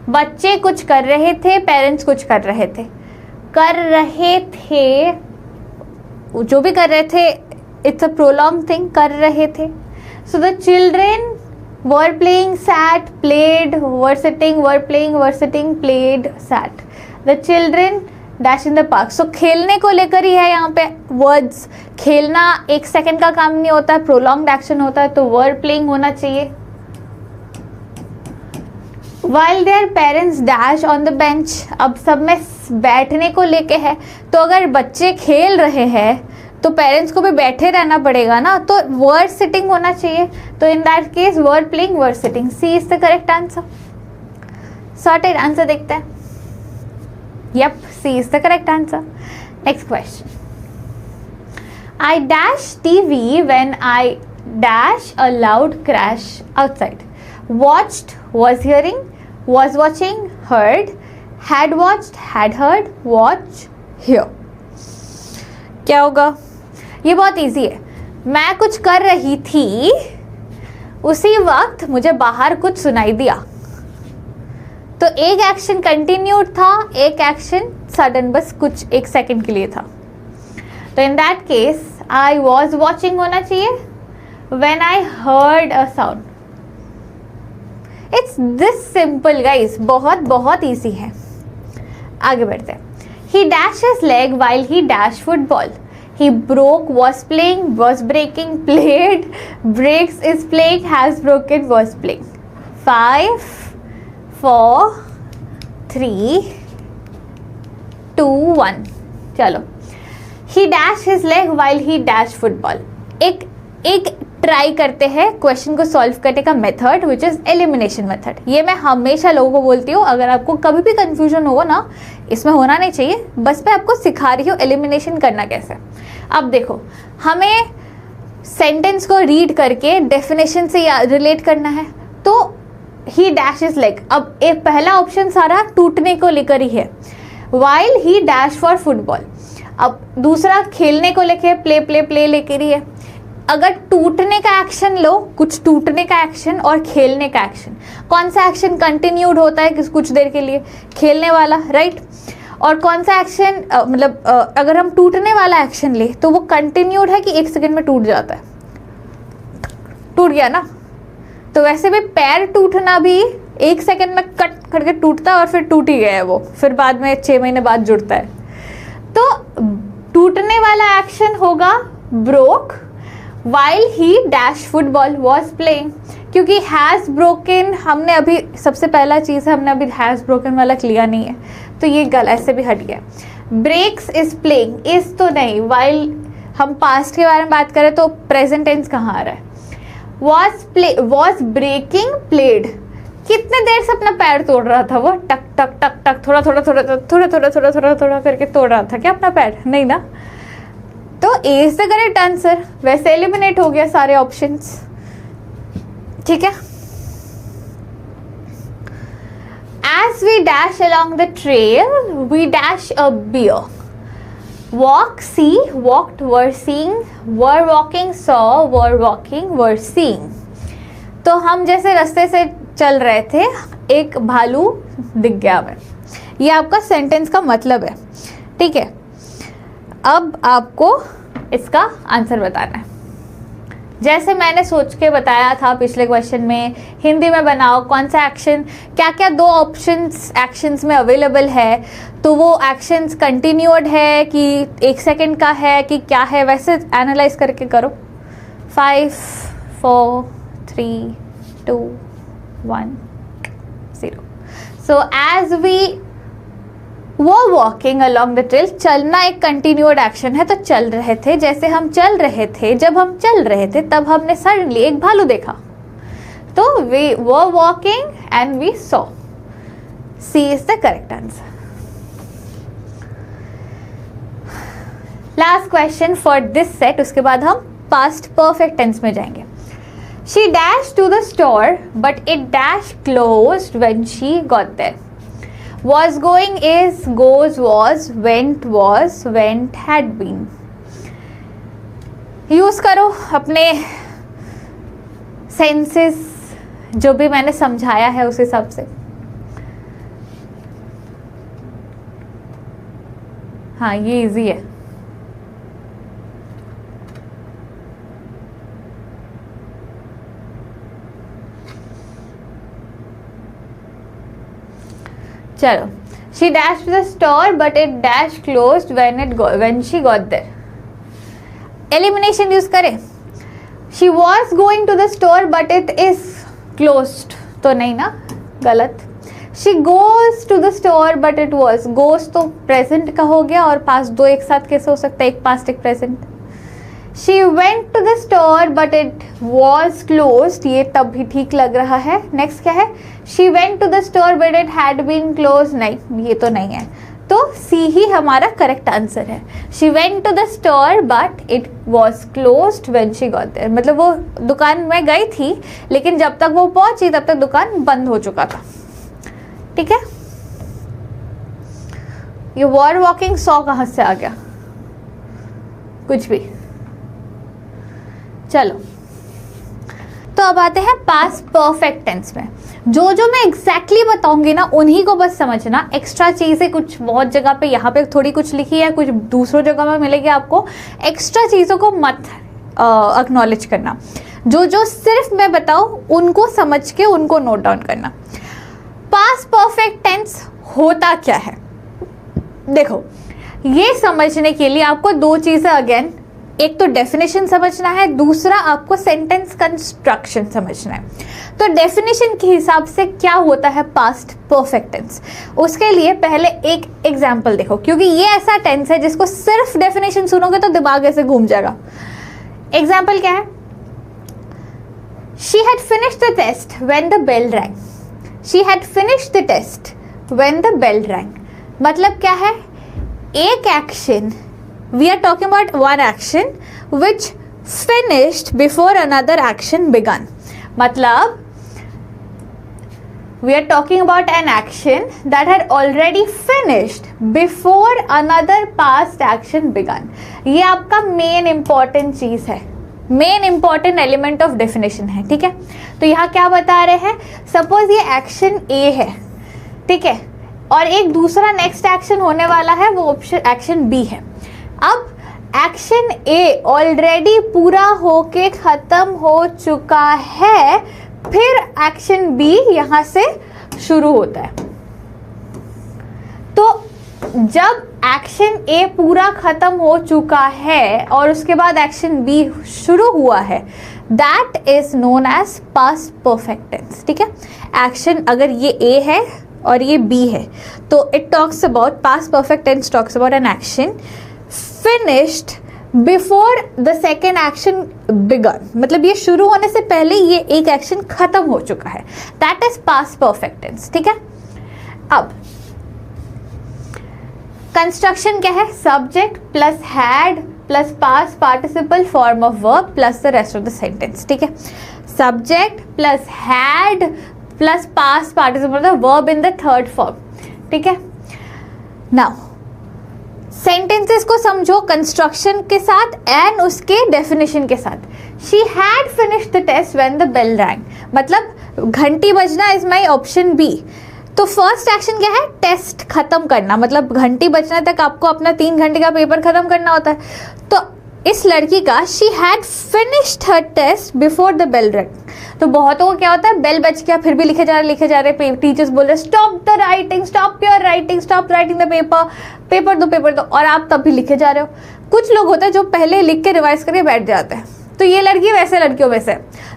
Speaker 1: बच्चे कुछ कर रहे थे, पेरेंट्स कुछ कर रहे थे. कर रहे थे, जो भी कर रहे थे इट्स अ प्रोलॉन्ग थिंग, कर रहे थे. So the children were playing, sat, played, were sitting, were playing, were sitting, played, sat. The children dash in the park. So खेलने को लेकर ही है यहाँ पे वर्ड्स. खेलना एक सेकंड का काम नहीं होता है, प्रोलॉन्ग्ड एक्शन होता है, तो वर प्लेइंग होना चाहिए. While their parents dash on the bench, अब सब में बैठने को लेके है तो अगर बच्चे खेल रहे हैं तो पेरेंट्स को भी बैठे रहना पड़ेगा ना, तो वर सिटिंग होना चाहिए. तो in that case were playing, were sitting. C is the correct answer. Sorted answer देखते हैं. Yep, C is the correct answer. Next question. I dash TV when I dash a loud crash outside. Watched, was hearing, was watching, heard, had watched, had heard, watch, hear. क्या होगा? ये बहुत easy है. मैं कुछ कर रही थी, उसी वक्त मुझे बाहर कुछ सुनाई दिया. तो एक एक्शन कंटिन्यूड था, एक एक्शन सडन बस कुछ एक सेकंड के लिए था. तो in that case I was watching होना चाहिए. When I heard a sound. It's this simple guys, बहुत बहुत ईजी है. आगे बढ़ते हैं. He dash his leg while he dash football. He broke, was playing, was breaking, played, breaks, is playing, has broken, was playing. 5 4 3 2 1. चलो. He dash his leg while he dash football. एक try करते हैं question को solve करने का method which is elimination method. ये मैं हमेशा लोगों को बोलती हूँ, अगर आपको कभी भी कंफ्यूजन हो ना, इसमें होना नहीं चाहिए, बस मैं आपको सिखा रही हूँ एलिमिनेशन करना कैसे. अब देखो, हमें सेंटेंस को रीड करके डेफिनेशन से रिलेट करना है. तो ही डैश हिज लेग, अब एक पहला ऑप्शन सारा टूटने को लेकर ही है. While he dash for football. अब दूसरा खेलने को लेकर प्ले प्ले प्ले लेकर ही है. अगर टूटने का एक्शन लो, कुछ टूटने का एक्शन और खेलने का एक्शन, कौन सा एक्शन कंटिन्यूड होता है कुछ देर के लिए? खेलने वाला, राइट. और कौन सा एक्शन मतलब अगर हम टूटने वाला एक्शन ले तो वो कंटिन्यूड है कि एक सेकंड में टूट जाता है? टूट गया ना. तो वैसे भी पैर टूटना भी एक सेकंड में कट करके टूटता है और फिर टूट ही गया है वो, फिर बाद में 6 महीने बाद जुड़ता है. तो टूटने वाला एक्शन होगा broke while he dash football was playing, क्योंकि has broken हमने अभी सबसे पहला चीज़ है, हमने अभी has broken वाला लिया नहीं है, तो ये गलत से भी हट गया। breaks is playing, is तो नहीं, while हम past के बारे में बात करें तो present tense कहाँ आ रहा है? was breaking played, कितने देर से अपना पैर तोड़ रहा था वो, टक टक टक टक, थोड़ा थोड़ा थोड़ा थोड़ा थोड़ा थोड़ा थोड़ा थोड़ा करके तोड़ रहा था क्या अपना पैर? नहीं ना, तो ए इज द करेक्ट आंसर। वैसे एलिमिनेट हो गया सारे ऑप्शंस, ठीक है। As we dash along the trail, we dash a beer. Walk, see, walked, were seeing, were walking, saw, were walking, were seeing। तो हम जैसे रास्ते से चल रहे थे, एक भालू दिख गया हमें, ये आपका सेंटेंस का मतलब है, ठीक है। अब आपको इसका आंसर बताना है, जैसे मैंने सोच के बताया था पिछले क्वेश्चन में, हिंदी में बनाओ कौन सा एक्शन, क्या क्या दो ऑप्शंस एक्शंस में अवेलेबल है, तो वो एक्शंस कंटिन्यूड है कि 1 सेकेंड का है कि क्या है, वैसे एनालाइज करके करो। 5 4 3 2 1 0। So as we were walking along the trail, चलना एक कंटिन्यूड एक्शन है, तो चल रहे थे, जैसे हम चल रहे थे, जब हम चल रहे थे तब हमने सडनली एक भालू देखा, तो we were walking and we saw। C is the correct answer। Last question for this set, उसके बाद हम पास्ट परफेक्ट टेंस में जाएंगे। She dashed to the store but it dash closed when she got there। Was going is, goes was, went had been। Use करो अपने senses, जो भी मैंने समझाया है उस हिसाब से। हाँ, ये इजी है। चलो, she dashed to the store but it dash closed when she got there। Elimination use करें। she was going to the store but it is closed, तो नहीं ना, गलत। she goes to the store but it was, goes तो present का हो गया, और पास दो एक साथ कैसे हो सकता है, एक पास्ट एक present. she went to the store but it was closed, ये तब भी ठीक लग रहा है। नेक्स्ट क्या है, she went to the store but it had been closed, नहीं, ये तो नहीं है, तो C ही हमारा करेक्ट आंसर है। she went to the store but it was closed when she got there, मतलब वो दुकान में गई थी लेकिन जब तक वो पहुंची तब तक दुकान बंद हो चुका था, ठीक है। ये were walking saw कहाँ से आ गया, कुछ भी। चलो, तो अब आते हैं पास्ट परफेक्ट टेंस में। जो जो मैं एग्जैक्टली बताऊंगी ना उन्हीं को बस समझना, एक्स्ट्रा चीजें कुछ बहुत जगह पे, यहाँ पे थोड़ी कुछ लिखी है, कुछ दूसरों जगह में मिलेगी आपको, एक्स्ट्रा चीजों को मत एक्नॉलेज करना। जो जो सिर्फ मैं बताऊं उनको समझ के उनको नोट डाउन करना। पास्ट परफेक्ट टेंस होता क्या है, देखो, ये समझने के लिए आपको दो चीजें, अगेन, एक तो डेफिनेशन समझना है, दूसरा आपको सेंटेंस कंस्ट्रक्शन समझना है। तो डेफिनेशन के हिसाब से क्या होता है पास्ट परफेक्ट टेंस, उसके लिए पहले एक एग्जांपल देखो, क्योंकि ये ऐसा टेंस है जिसको सिर्फ डेफिनेशन सुनोगे तो दिमाग ऐसे घूम जाएगा। एग्जांपल क्या है, she had finished the test when the bell rang। she had finished the test when the bell rang, मतलब क्या है, एक action, we are talking about one action which finished before another action began, मतलब we are talking about an action that had already finished before another past action began। ये आपका main important चीज है, main important element of definition है, ठीक है। तो यहाँ क्या बता रहे हैं, सपोज ये एक्शन ए है, ठीक है, और एक दूसरा नेक्स्ट एक्शन होने वाला है, वो ऑप्शन एक्शन बी है। अब एक्शन ए ऑलरेडी पूरा होके खत्म हो चुका है, फिर एक्शन बी यहां से शुरू होता है। तो जब एक्शन ए पूरा खत्म हो चुका है और उसके बाद एक्शन बी शुरू हुआ है, that is known as past perfect tense. ठीक है, एक्शन अगर ये ए है और ये बी है तो it talks about, past perfect tense talks about an action finished before the second action began, मतलब ये शुरू होने से पहले ये एक एक्शन खत्म हो चुका है, that is past perfect tense. ठीक है, अब कंस्ट्रक्शन क्या है? Subject plus had plus past participle form of verb plus the rest of the sentence. ठीक है, subject plus had plus past participle verb in the third form. ठीक है, now sentences को समझो कंस्ट्रक्शन के साथ एंड उसके डेफिनेशन के साथ। She had finished the test when the bell rang, मतलब घंटी बजना इज माई ऑप्शन बी। तो फर्स्ट एक्शन क्या है? टेस्ट खत्म करना, मतलब घंटी बजने तक आपको अपना 3 घंटे का पेपर खत्म करना होता है। तो इस लड़की का she had finished her test before the bell rang. तो बहुतों को क्या होता है, बेल बज गया फिर भी लिखे जा रहे, टीचर्स बोल रहे stop the writing, stop your writing, stop writing the paper दो, और आप तब भी लिखे जा रहे हो। कुछ लोग होते हैं जो पहले लिख के रिवाइज करके बैठ जाते हैं, तो ये लड़की वैसे लड़कियों में से।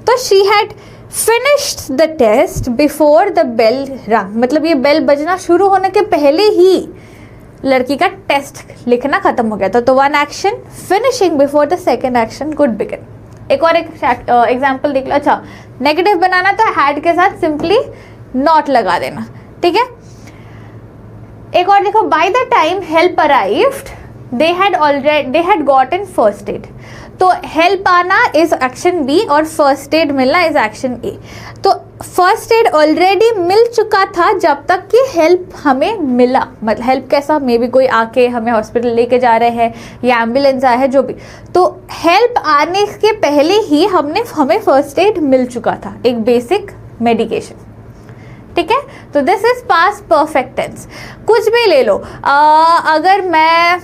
Speaker 1: तो she had finished the test before the bell rang, मतलब ये बेल बजना शुरू होने के पहले ही लड़की का टेस्ट लिखना खत्म हो गया था। तो one action finishing before the second action could begin. एक और एक एग्जाम्पल देख लो। अच्छा, नेगेटिव बनाना तो हैड के साथ सिंपली नॉट लगा देना। ठीक है, एक और देखो, bye the time help arrived they had gotten first aid. तो हेल्प आना इज एक्शन बी और फर्स्ट एड मिलना इज एक्शन ए। तो फर्स्ट एड ऑलरेडी मिल चुका था जब तक कि हेल्प हमें मिला, मतलब हेल्प कैसा, मे बी कोई आके हमें हॉस्पिटल लेके जा रहे हैं या एम्बुलेंस आया है, जो भी। तो हेल्प आने के पहले ही हमें फर्स्ट एड मिल चुका था, एक बेसिक मेडिकेशन। ठीक है, तो this is past perfect tense. कुछ भी ले लो, अगर मैं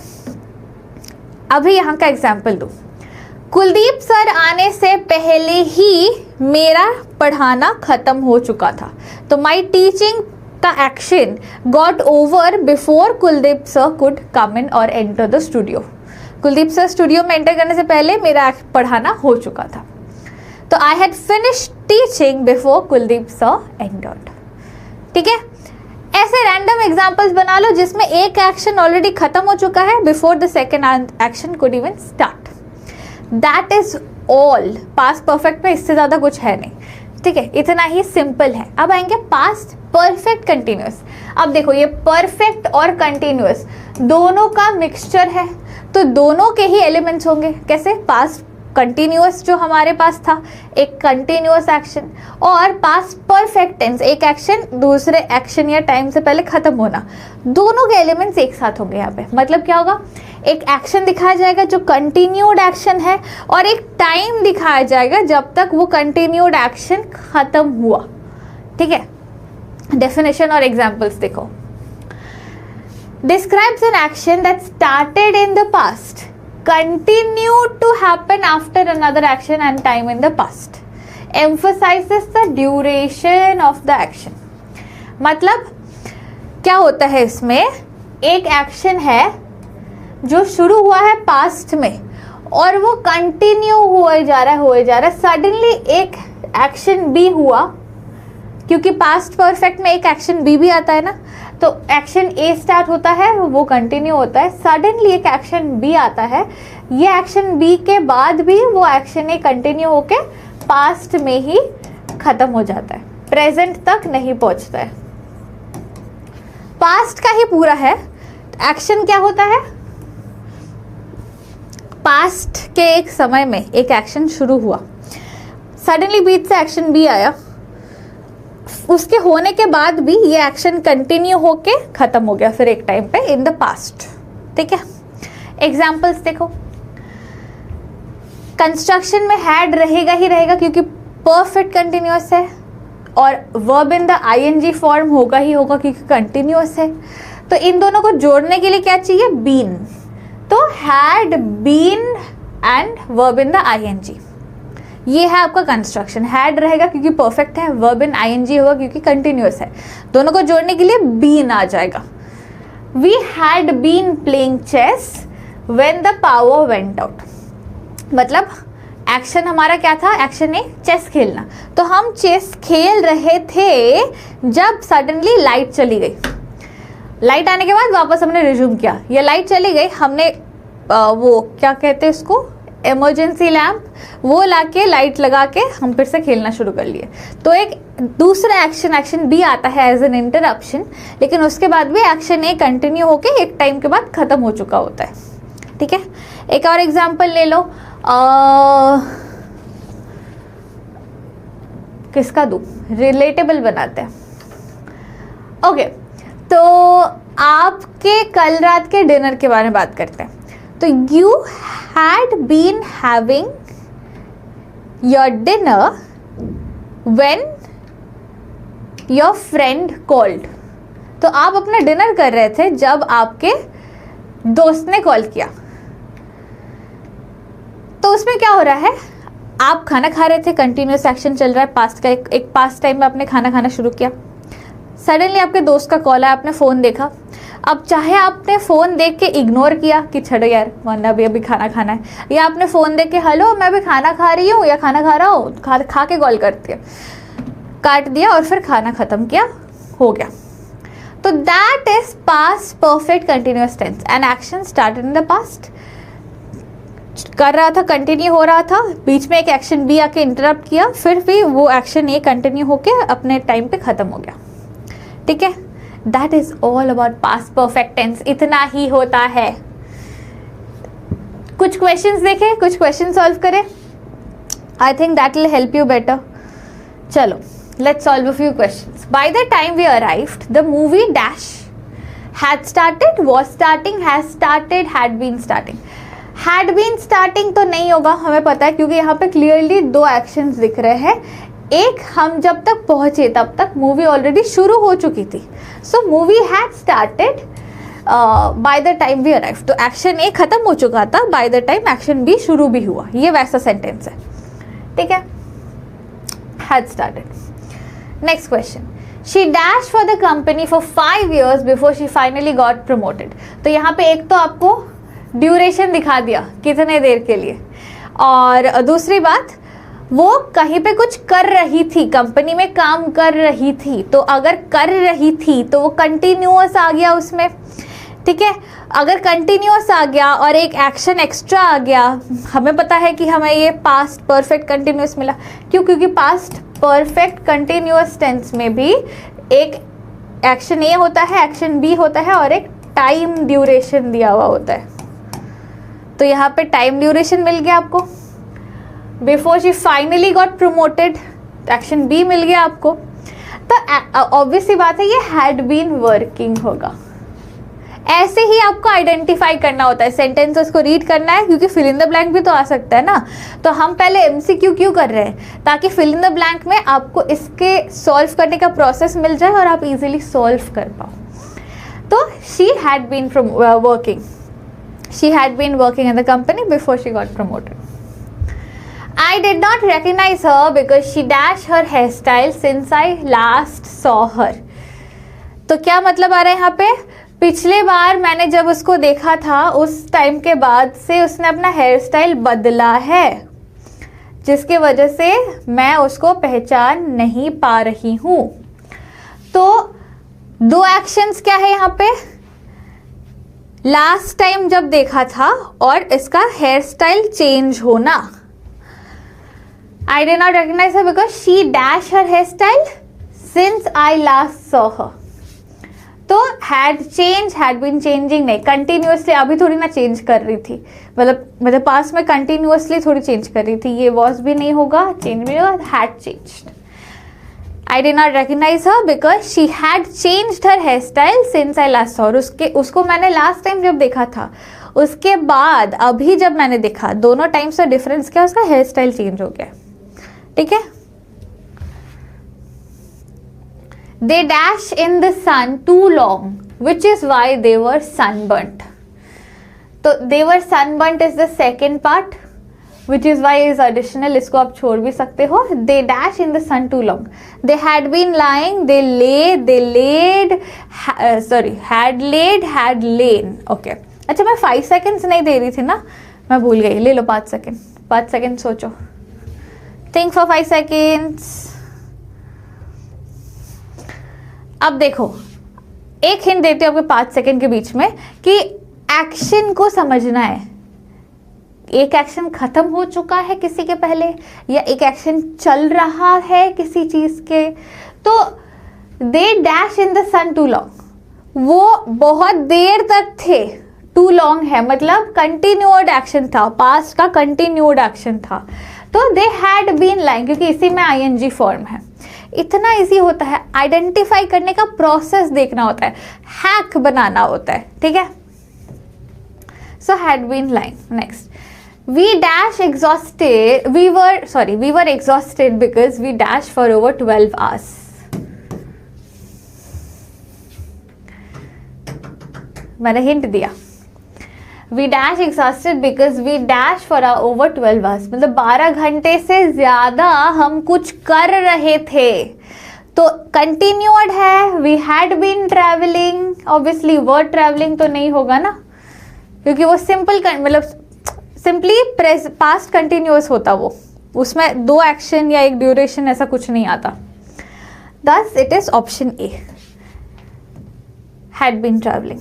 Speaker 1: अभी यहाँ का एग्जाम्पल दूँ, कुलदीप सर आने से पहले ही मेरा पढ़ाना खत्म हो चुका था। तो my teaching the action got over before Kuldeep sir could come in और enter the studio. Kuldeep sir studio में एंटर करने से पहले मेरा पढ़ाना हो चुका था। तो I had finished teaching before Kuldeep sir entered. ठीक है, ऐसे रैंडम एग्जाम्पल्स बना लो जिसमें एक एक्शन ऑलरेडी खत्म हो चुका है before the second action could even start. That is all past perfect में, इससे ज्यादा कुछ है नहीं। ठीक है, इतना ही सिंपल है। अब आएंगे पास्ट परफेक्ट कंटिन्यूअस। अब देखो, ये परफेक्ट और कंटिन्यूअस दोनों का मिक्सचर है, तो दोनों के ही एलिमेंट्स होंगे। कैसे? पास्ट कंटिन्यूअस जो हमारे पास था, एक कंटिन्यूअस एक्शन, और पास्ट परफेक्ट टेंस, एक एक्शन दूसरे एक्शन या टाइम से पहले खत्म होना, दोनों के एलिमेंट्स एक साथ होंगे यहाँ पे। मतलब क्या होगा, एक एक्शन दिखाया जाएगा जो कंटिन्यूड एक्शन है और एक टाइम दिखाया जाएगा जब तक वो कंटिन्यूड एक्शन खत्म हुआ। ठीक है, डेफिनेशन और एग्जांपल्स देखो। describes an action that started in the past, continued to happen after another action and time in the past, emphasizes the duration of the action। मतलब क्या होता है इसमें, एक एक्शन है जो शुरू हुआ है पास्ट में और वो कंटिन्यू हुए जा रहा है, सडनली एक एक्शन बी हुआ, क्योंकि पास्ट परफेक्ट में एक एक्शन बी भी आता है ना, तो एक्शन ए स्टार्ट होता है, वो कंटिन्यू होता है, सडनली एक एक्शन बी आता है, ये एक्शन बी के बाद भी वो एक्शन ए कंटिन्यू होके पास्ट में ही खत्म हो जाता है, प्रेजेंट तक नहीं पहुंचता है, पास्ट का ही पूरा है। एक्शन क्या होता है, पास्ट के एक समय में एक एक्शन शुरू हुआ, सडनली बीच से एक्शन बी आया, उसके होने के बाद भी ये एक्शन कंटिन्यू होके खत्म हो गया फिर एक टाइम पे इन द पास्ट। ठीक है, एग्जांपल्स देखो। कंस्ट्रक्शन में हैड रहेगा ही रहेगा क्योंकि परफेक्ट कंटिन्यूअस है, और verb in the ING form होगा ही होगा क्योंकि कंटिन्यूअस है। तो इन दोनों को जोड़ने के लिए क्या चाहिए, बीन। तो had been and verb in the ING, ये है आपका कंस्ट्रक्शन। हैड रहेगा क्योंकि परफेक्ट है, वर्ब इन आईएनजी होगा क्योंकि कंटिन्यूअस है, दोनों को जोड़ने के लिए बीन आ जाएगा। We had been playing chess when the power went out. मतलब एक्शन हमारा क्या था, एक्शन ए चेस खेलना। तो हम चेस खेल रहे थे जब सडनली लाइट चली गई। लाइट आने के बाद वापस हमने रिज्यूम किया, ये लाइट चली गई, हमने वो क्या कहते हैं उसको, इमरजेंसी लैम्प, वो लाके लाइट लगा के हम फिर से खेलना शुरू कर लिए। तो एक दूसरा एक्शन बी आता है एज एन इंटरप्शन, लेकिन उसके बाद भी एक्शन ए कंटिन्यू होके एक टाइम के बाद खत्म हो चुका होता है। ठीक है, एक और एग्जांपल ले लो, किसका दूं, रिलेटेबल बनाते हैं। ओके, तो आपके कल रात के डिनर के बारे में बात करते हैं। तो you had been having your dinner when your friend called. तो आप अपना डिनर कर रहे थे जब आपके दोस्त ने कॉल किया। तो उसमें क्या हो रहा है, आप खाना खा रहे थे, कंटिन्यूस एक्शन चल रहा है, पास्ट का एक पास्ट टाइम में आपने खाना खाना शुरू किया। सडनली आपके दोस्त का कॉल आया, आपने फ़ोन देखा। अब चाहे आपने फ़ोन देख के इग्नोर किया कि छोड़ो यार, वरना अभी खाना खाना है, या आपने फ़ोन देख के हेलो मैं अभी खाना खा रही हूँ या खाना खा रहा हूँ, खा के कॉल करती है, काट दिया और फिर खाना ख़त्म किया, हो गया। तो that is past perfect continuous tense, an action started in the past, कर रहा था, कंटिन्यू हो रहा था, बीच में एक एक्शन बी आके इंटरप्ट किया, फिर भी वो एक्शन ए कंटिन्यू होके अपने टाइम पे खत्म हो गया। ठीक है, that is all about past perfect tense. इतना ही होता है। कुछ क्वेश्चंस देखें, कुछ क्वेश्चन सॉल्व करें, I think that will help you better. चलो, let's solve a few questions. By the time we arrived, the movie dash had started, was starting, has started, had been starting. Had been starting तो नहीं होगा, हमें पता है, क्योंकि यहाँ पे क्लियरली दो एक्शंस दिख रहे हैं। एक, हम जब तक पहुंचे तब तक मूवी ऑलरेडी शुरू हो चुकी थी। So movie had started by the time we arrive. तो एक्शन ए खत्म हो चुका था, by the time action B शुरू भी हुआ। ये वैसा सेंटेंस है। ठीक है, had started. Next question. She dashed for the company for 5 years before she finally got promoted. तो यहाँ पे एक तो आपको ड्यूरेशन दिखा दिया कितने देर के लिए, और दूसरी बात, वो कहीं पे कुछ कर रही थी, कंपनी में काम कर रही थी। तो अगर कर रही थी तो वो कंटिन्यूअस आ गया उसमें। ठीक है, अगर कंटिन्यूअस आ गया और एक एक्शन एक्स्ट्रा आ गया, हमें पता है कि हमें ये पास्ट परफेक्ट कंटिन्यूअस मिला। क्यों? क्योंकि पास्ट परफेक्ट कंटिन्यूअस टेंस में भी एक एक्शन ए होता है, एक्शन बी होता है, और एक टाइम ड्यूरेशन दिया हुआ होता है। तो यहाँ पे टाइम ड्यूरेशन मिल गया आपको। Before she finally got promoted, action B मिल गया आपको। तो ऑब्वियसली बात है, ये हैड बीन वर्किंग होगा। ऐसे ही आपको आइडेंटिफाई करना होता है, सेंटेंसेस को रीड करना है, क्योंकि फिल इन द ब्लैंक भी तो आ सकता है ना। तो हम पहले एमसीक्यू क्यों कर रहे हैं, ताकि फिल इन द ब्लैंक में आपको इसके सॉल्व करने का प्रोसेस मिल जाए और आप इजीली सॉल्व कर पाओ। तो she had been working, she had been working in the company before she got promoted. I did not recognize her because she dashed her hairstyle since I last saw her. तो क्या मतलब आ रहा है यहाँ पे, पिछले बार मैंने जब उसको देखा था उस टाइम के बाद से उसने अपना हेयर स्टाइल बदला है, जिसके वजह से मैं उसको पहचान नहीं पा रही हूँ। तो दो एक्शंस क्या है यहाँ पे, लास्ट टाइम जब देखा था और इसका हेयर स्टाइल चेंज होना। I did not recognize her because she dashed her hairstyle since I last saw her. तो had changed, had been changing नहीं, कंटिन्यूसली अभी थोड़ी ना चेंज कर रही थी, मतलब पास में कंटिन्यूसली थोड़ी चेंज कर रही थी। ये was भी नहीं होगा, चेंज भी होगा, had changed. I did not recognize her because she had changed her hairstyle since I last saw her. उसको मैंने लास्ट टाइम जब देखा था, उसके बाद अभी जब मैंने देखा, दोनों टाइम्स का डिफरेंस क्या, उसका हेयर स्टाइल चेंज हो गया। ठीक है, they dash in the sun too long, which is why they were sunburnt. तो they were sunburnt is the second part, which is why is additional, इसको आप छोड़ भी सकते हो. They dash in the sun too long. They had been lying, they laid, sorry had laid, had lain. Okay, अच्छा मैं 5 seconds नहीं दे रही थी ना, मैं भूल गई. ले लो 5 सेकेंड. 5 सेकेंड सोचो. Think for 5 seconds. अब देखो, एक हिंट देती हूँ आपके 5 सेकेंड के बीच में कि एक्शन को समझना है. एक एक्शन खत्म हो चुका है किसी के पहले, या एक एक्शन चल रहा है किसी चीज के. तो they dash in the sun too long, वो बहुत देर तक थे. टू लॉन्ग है मतलब कंटिन्यूड एक्शन था, पास्ट का कंटिन्यूड एक्शन था. तो दे हैड बीन लाइंग, क्योंकि इसी में आईएनजी फॉर्म है. इतना इजी होता है, आइडेंटिफाई करने का प्रोसेस देखना होता है, हैक बनाना होता है. ठीक है, so had been lying. Next, we dash exhausted, we were exhausted because we dashed for over 12 hours. मैंने हिंट दिया. We dash exhausted because we dash for over 12 hours, मतलब 12 घंटे से ज्यादा हम कुछ कर रहे थे. तो कंटिन्यूड है. We had been traveling, obviously word traveling तो नहीं होगा ना, क्योंकि वो सिंपल मतलब सिंपली पास्ट कंटिन्यूअस होता, वो उसमें 2 एक्शन या एक ड्यूरेशन ऐसा कुछ नहीं आता. Thus it is option A, had been travelling.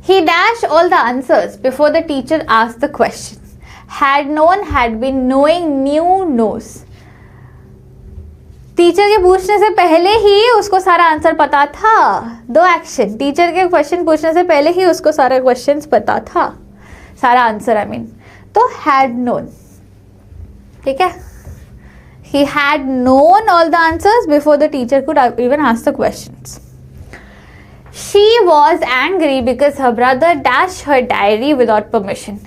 Speaker 1: He dash all the answers before the teacher asked the question. Had known, had been, knowing, knew, knows. Teacher के पूछने से पहले ही उसको सारा आंसर पता था. 2 एक्शन, टीचर के क्वेश्चन पूछने से पहले ही उसको सारा क्वेश्चन पता था, सारा आंसर आई मीन. तो हैड नोन. ठीक है, he had known all the answers before the teacher could even ask the questions. She was angry because her brother dash her diary without permission.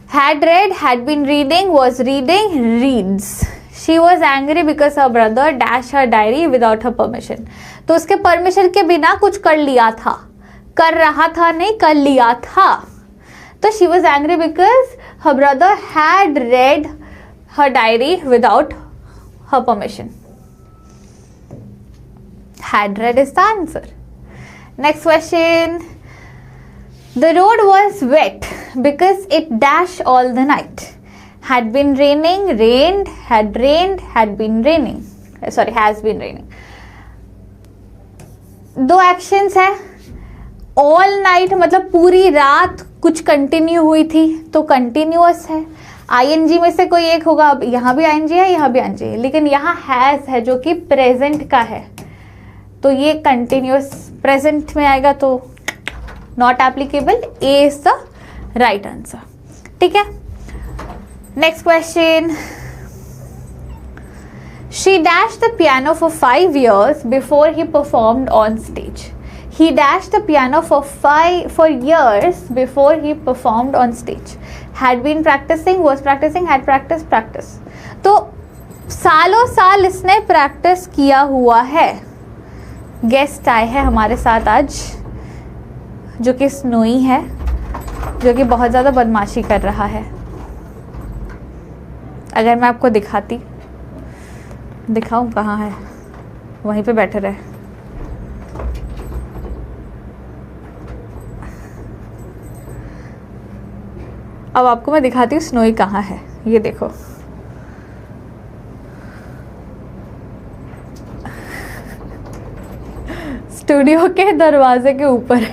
Speaker 1: Had read, had been reading, was reading, reads. She was angry because her brother dash her diary without her permission. तो उसके permission के बिना कुछ कर लिया था, कर रहा था नहीं, कर लिया था. तो she was angry because her brother had read her diary without her permission. Had read is the answer. Next question. The road was wet because it dashed all the night. Had been raining, rained, had been raining. Sorry, has been raining. 2 actions है. All night मतलब पूरी रात कुछ continue हुई थी, तो continuous है. ING में से कोई एक होगा. अब यहाँ भी आईएनजी है, यहाँ भी आईएनजी है, लेकिन यहाँ हैज है जो कि प्रेजेंट का है, तो ये कंटिन्यूअस प्रेजेंट में आएगा, तो not applicable. A is the right answer. ठीक है, next question. She dash the piano for 5 years before he performed on stage. He dashed the piano for years before he performed on stage. Had been practicing, was practicing, had practiced. तो सालों साल इसने practice किया हुआ है. Guest आए हैं हमारे साथ आज, जो कि स्नोई है, जो कि बहुत ज़्यादा बदमाशी कर रहा है. अगर मैं आपको दिखाऊं कहाँ है, वहीं पे बैठे रहे. अब आपको मैं दिखाती हूँ स्नोई कहाँ है. ये देखो, स्टूडियो के दरवाजे के ऊपर.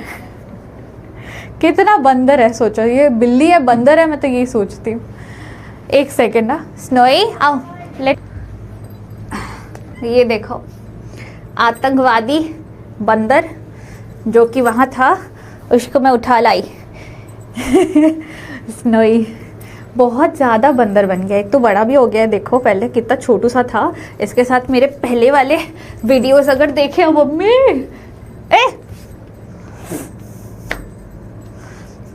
Speaker 1: कितना बंदर है, सोचो. ये बिल्ली है, बंदर है, मैं तो यही सोचती हूँ. 1 सेकेंड ना. स्नोई आओ, लेट. ये देखो, आतंकवादी बंदर जो कि वहाँ था, उसको मैं उठा लाई. स्नोई बहुत ज़्यादा बंदर बन गया. एक तो बड़ा भी हो गया है, देखो पहले कितना छोटू सा था. इसके साथ मेरे पहले वाले वीडियोस अगर देखे हो मम्मी,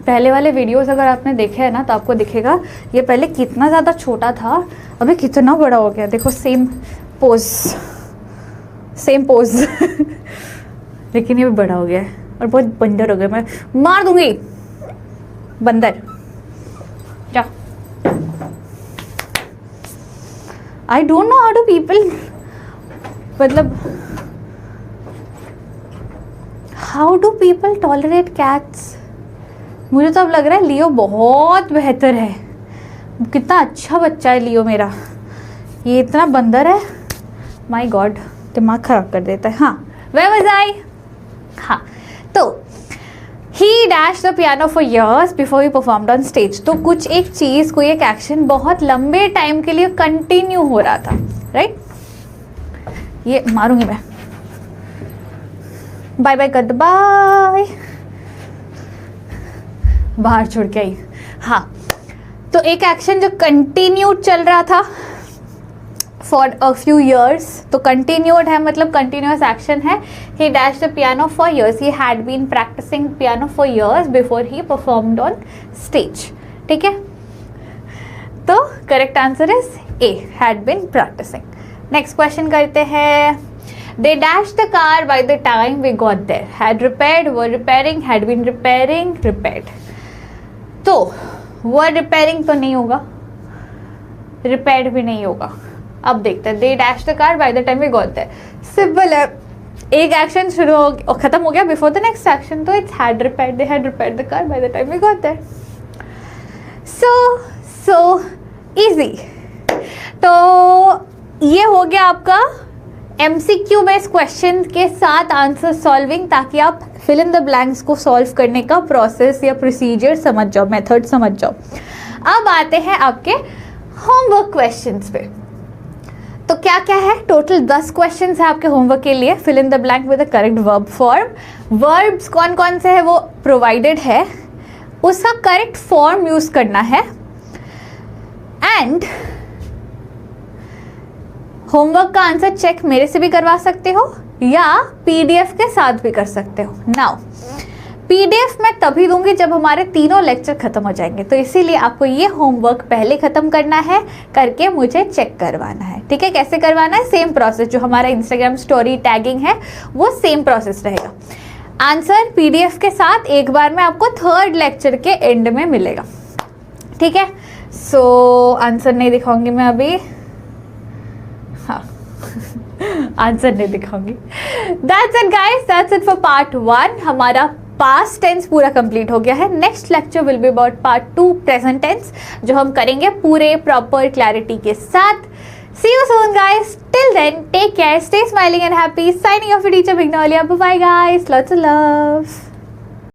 Speaker 1: पहले वाले वीडियोस अगर आपने देखे हैं ना, तो आपको दिखेगा ये पहले कितना ज़्यादा छोटा था, अभी कितना बड़ा हो गया. देखो सेम पोज लेकिन ये भी बड़ा हो गया है और बहुत बंदर हो गया. मैं मार दूंगी बंदर. जा. I don't know how do people, मतलब how do people tolerate cats. मुझे तो अब लग रहा है लियो बहुत बेहतर है, कितना अच्छा बच्चा है लियो मेरा, ये इतना बंदर है, माय गॉड दिमाग खराब कर देता है। हाँ where was I? हाँ तो he dashed the piano for years before he performed on stage। तो कुछ एक चीज़, कोई एक एक्शन बहुत लंबे टाइम के लिए कंटिन्यू हो रहा था, राइट? ये मारूंगी मैं, बाय बाय कर दो, बाय, बाहर छोड़ के आई। हाँ तो एक एक्शन जो कंटिन्यू चल रहा था फॉर अ फ्यू ईयर्स, तो कंटिन्यूड है मतलब कंटिन्यूस एक्शन है। He dash the piano for years, he had been practising piano for years before he performed on stage. ठीक है, तो correct answer is A, had been practising. Next question करते हैं। They dashed the car by the time we got there. Had repaired, were repairing, had been repairing, repaired. तो were repairing तो नहीं होगा, repaired भी नहीं होगा। अब देखते हैं। They dashed the car by the time we got there. Simple है, एक एक्शन शुरू हो और खत्म हो गया before the next action, तो it's had repaired. They had repaired the car by the time we got there. So easy। तो ये हो गया आपका MCQ बेस्ड क्वेश्चन के साथ आंसर सॉल्विंग, ताकि आप फिल इन द ब्लैंक्स को सॉल्व करने का प्रोसेस या प्रोसीजर समझ जाओ, मेथड समझ जाओ। अब आते हैं आपके होमवर्क क्वेश्चंस पे। तो क्या क्या है, टोटल 10 क्वेश्चंस है आपके होमवर्क के लिए। Fill in the blank with the correct verb form. Verbs कौन कौन से है वो प्रोवाइडेड है, उसका करेक्ट फॉर्म यूज करना है। एंड होमवर्क का आंसर चेक मेरे से भी करवा सकते हो या पीडीएफ के साथ भी कर सकते हो। नाउ पीडीएफ मैं तभी दूंगी जब हमारे तीनों लेक्चर खत्म हो जाएंगे, तो इसीलिए आपको ये होमवर्क पहले खत्म करना है, करके मुझे चेक करवाना है। ठीक है, कैसे करवाना है, सेम प्रोसेस, जो हमारा इंस्टाग्राम स्टोरी टैगिंग है वो सेम प्रोसेस रहेगा। आंसर पीडीएफ के साथ एक बार में आपको 3rd लेक्चर के एंड में मिलेगा। ठीक है, सो आंसर नहीं दिखाऊंगी मैं अभी, हाँ आंसर नहीं दिखाऊंगी। That's it guys, that's it for part 1। हमारा past tense पूरा कंप्लीट हो गया है। Next lecture will be about part 2 present tense, जो हम करेंगे पूरे प्रॉपर क्लैरिटी के साथ। See you soon guys, till then take care, stay smiling and happy। Signing off for teacher Vignolia, bye bye guys, lots of love।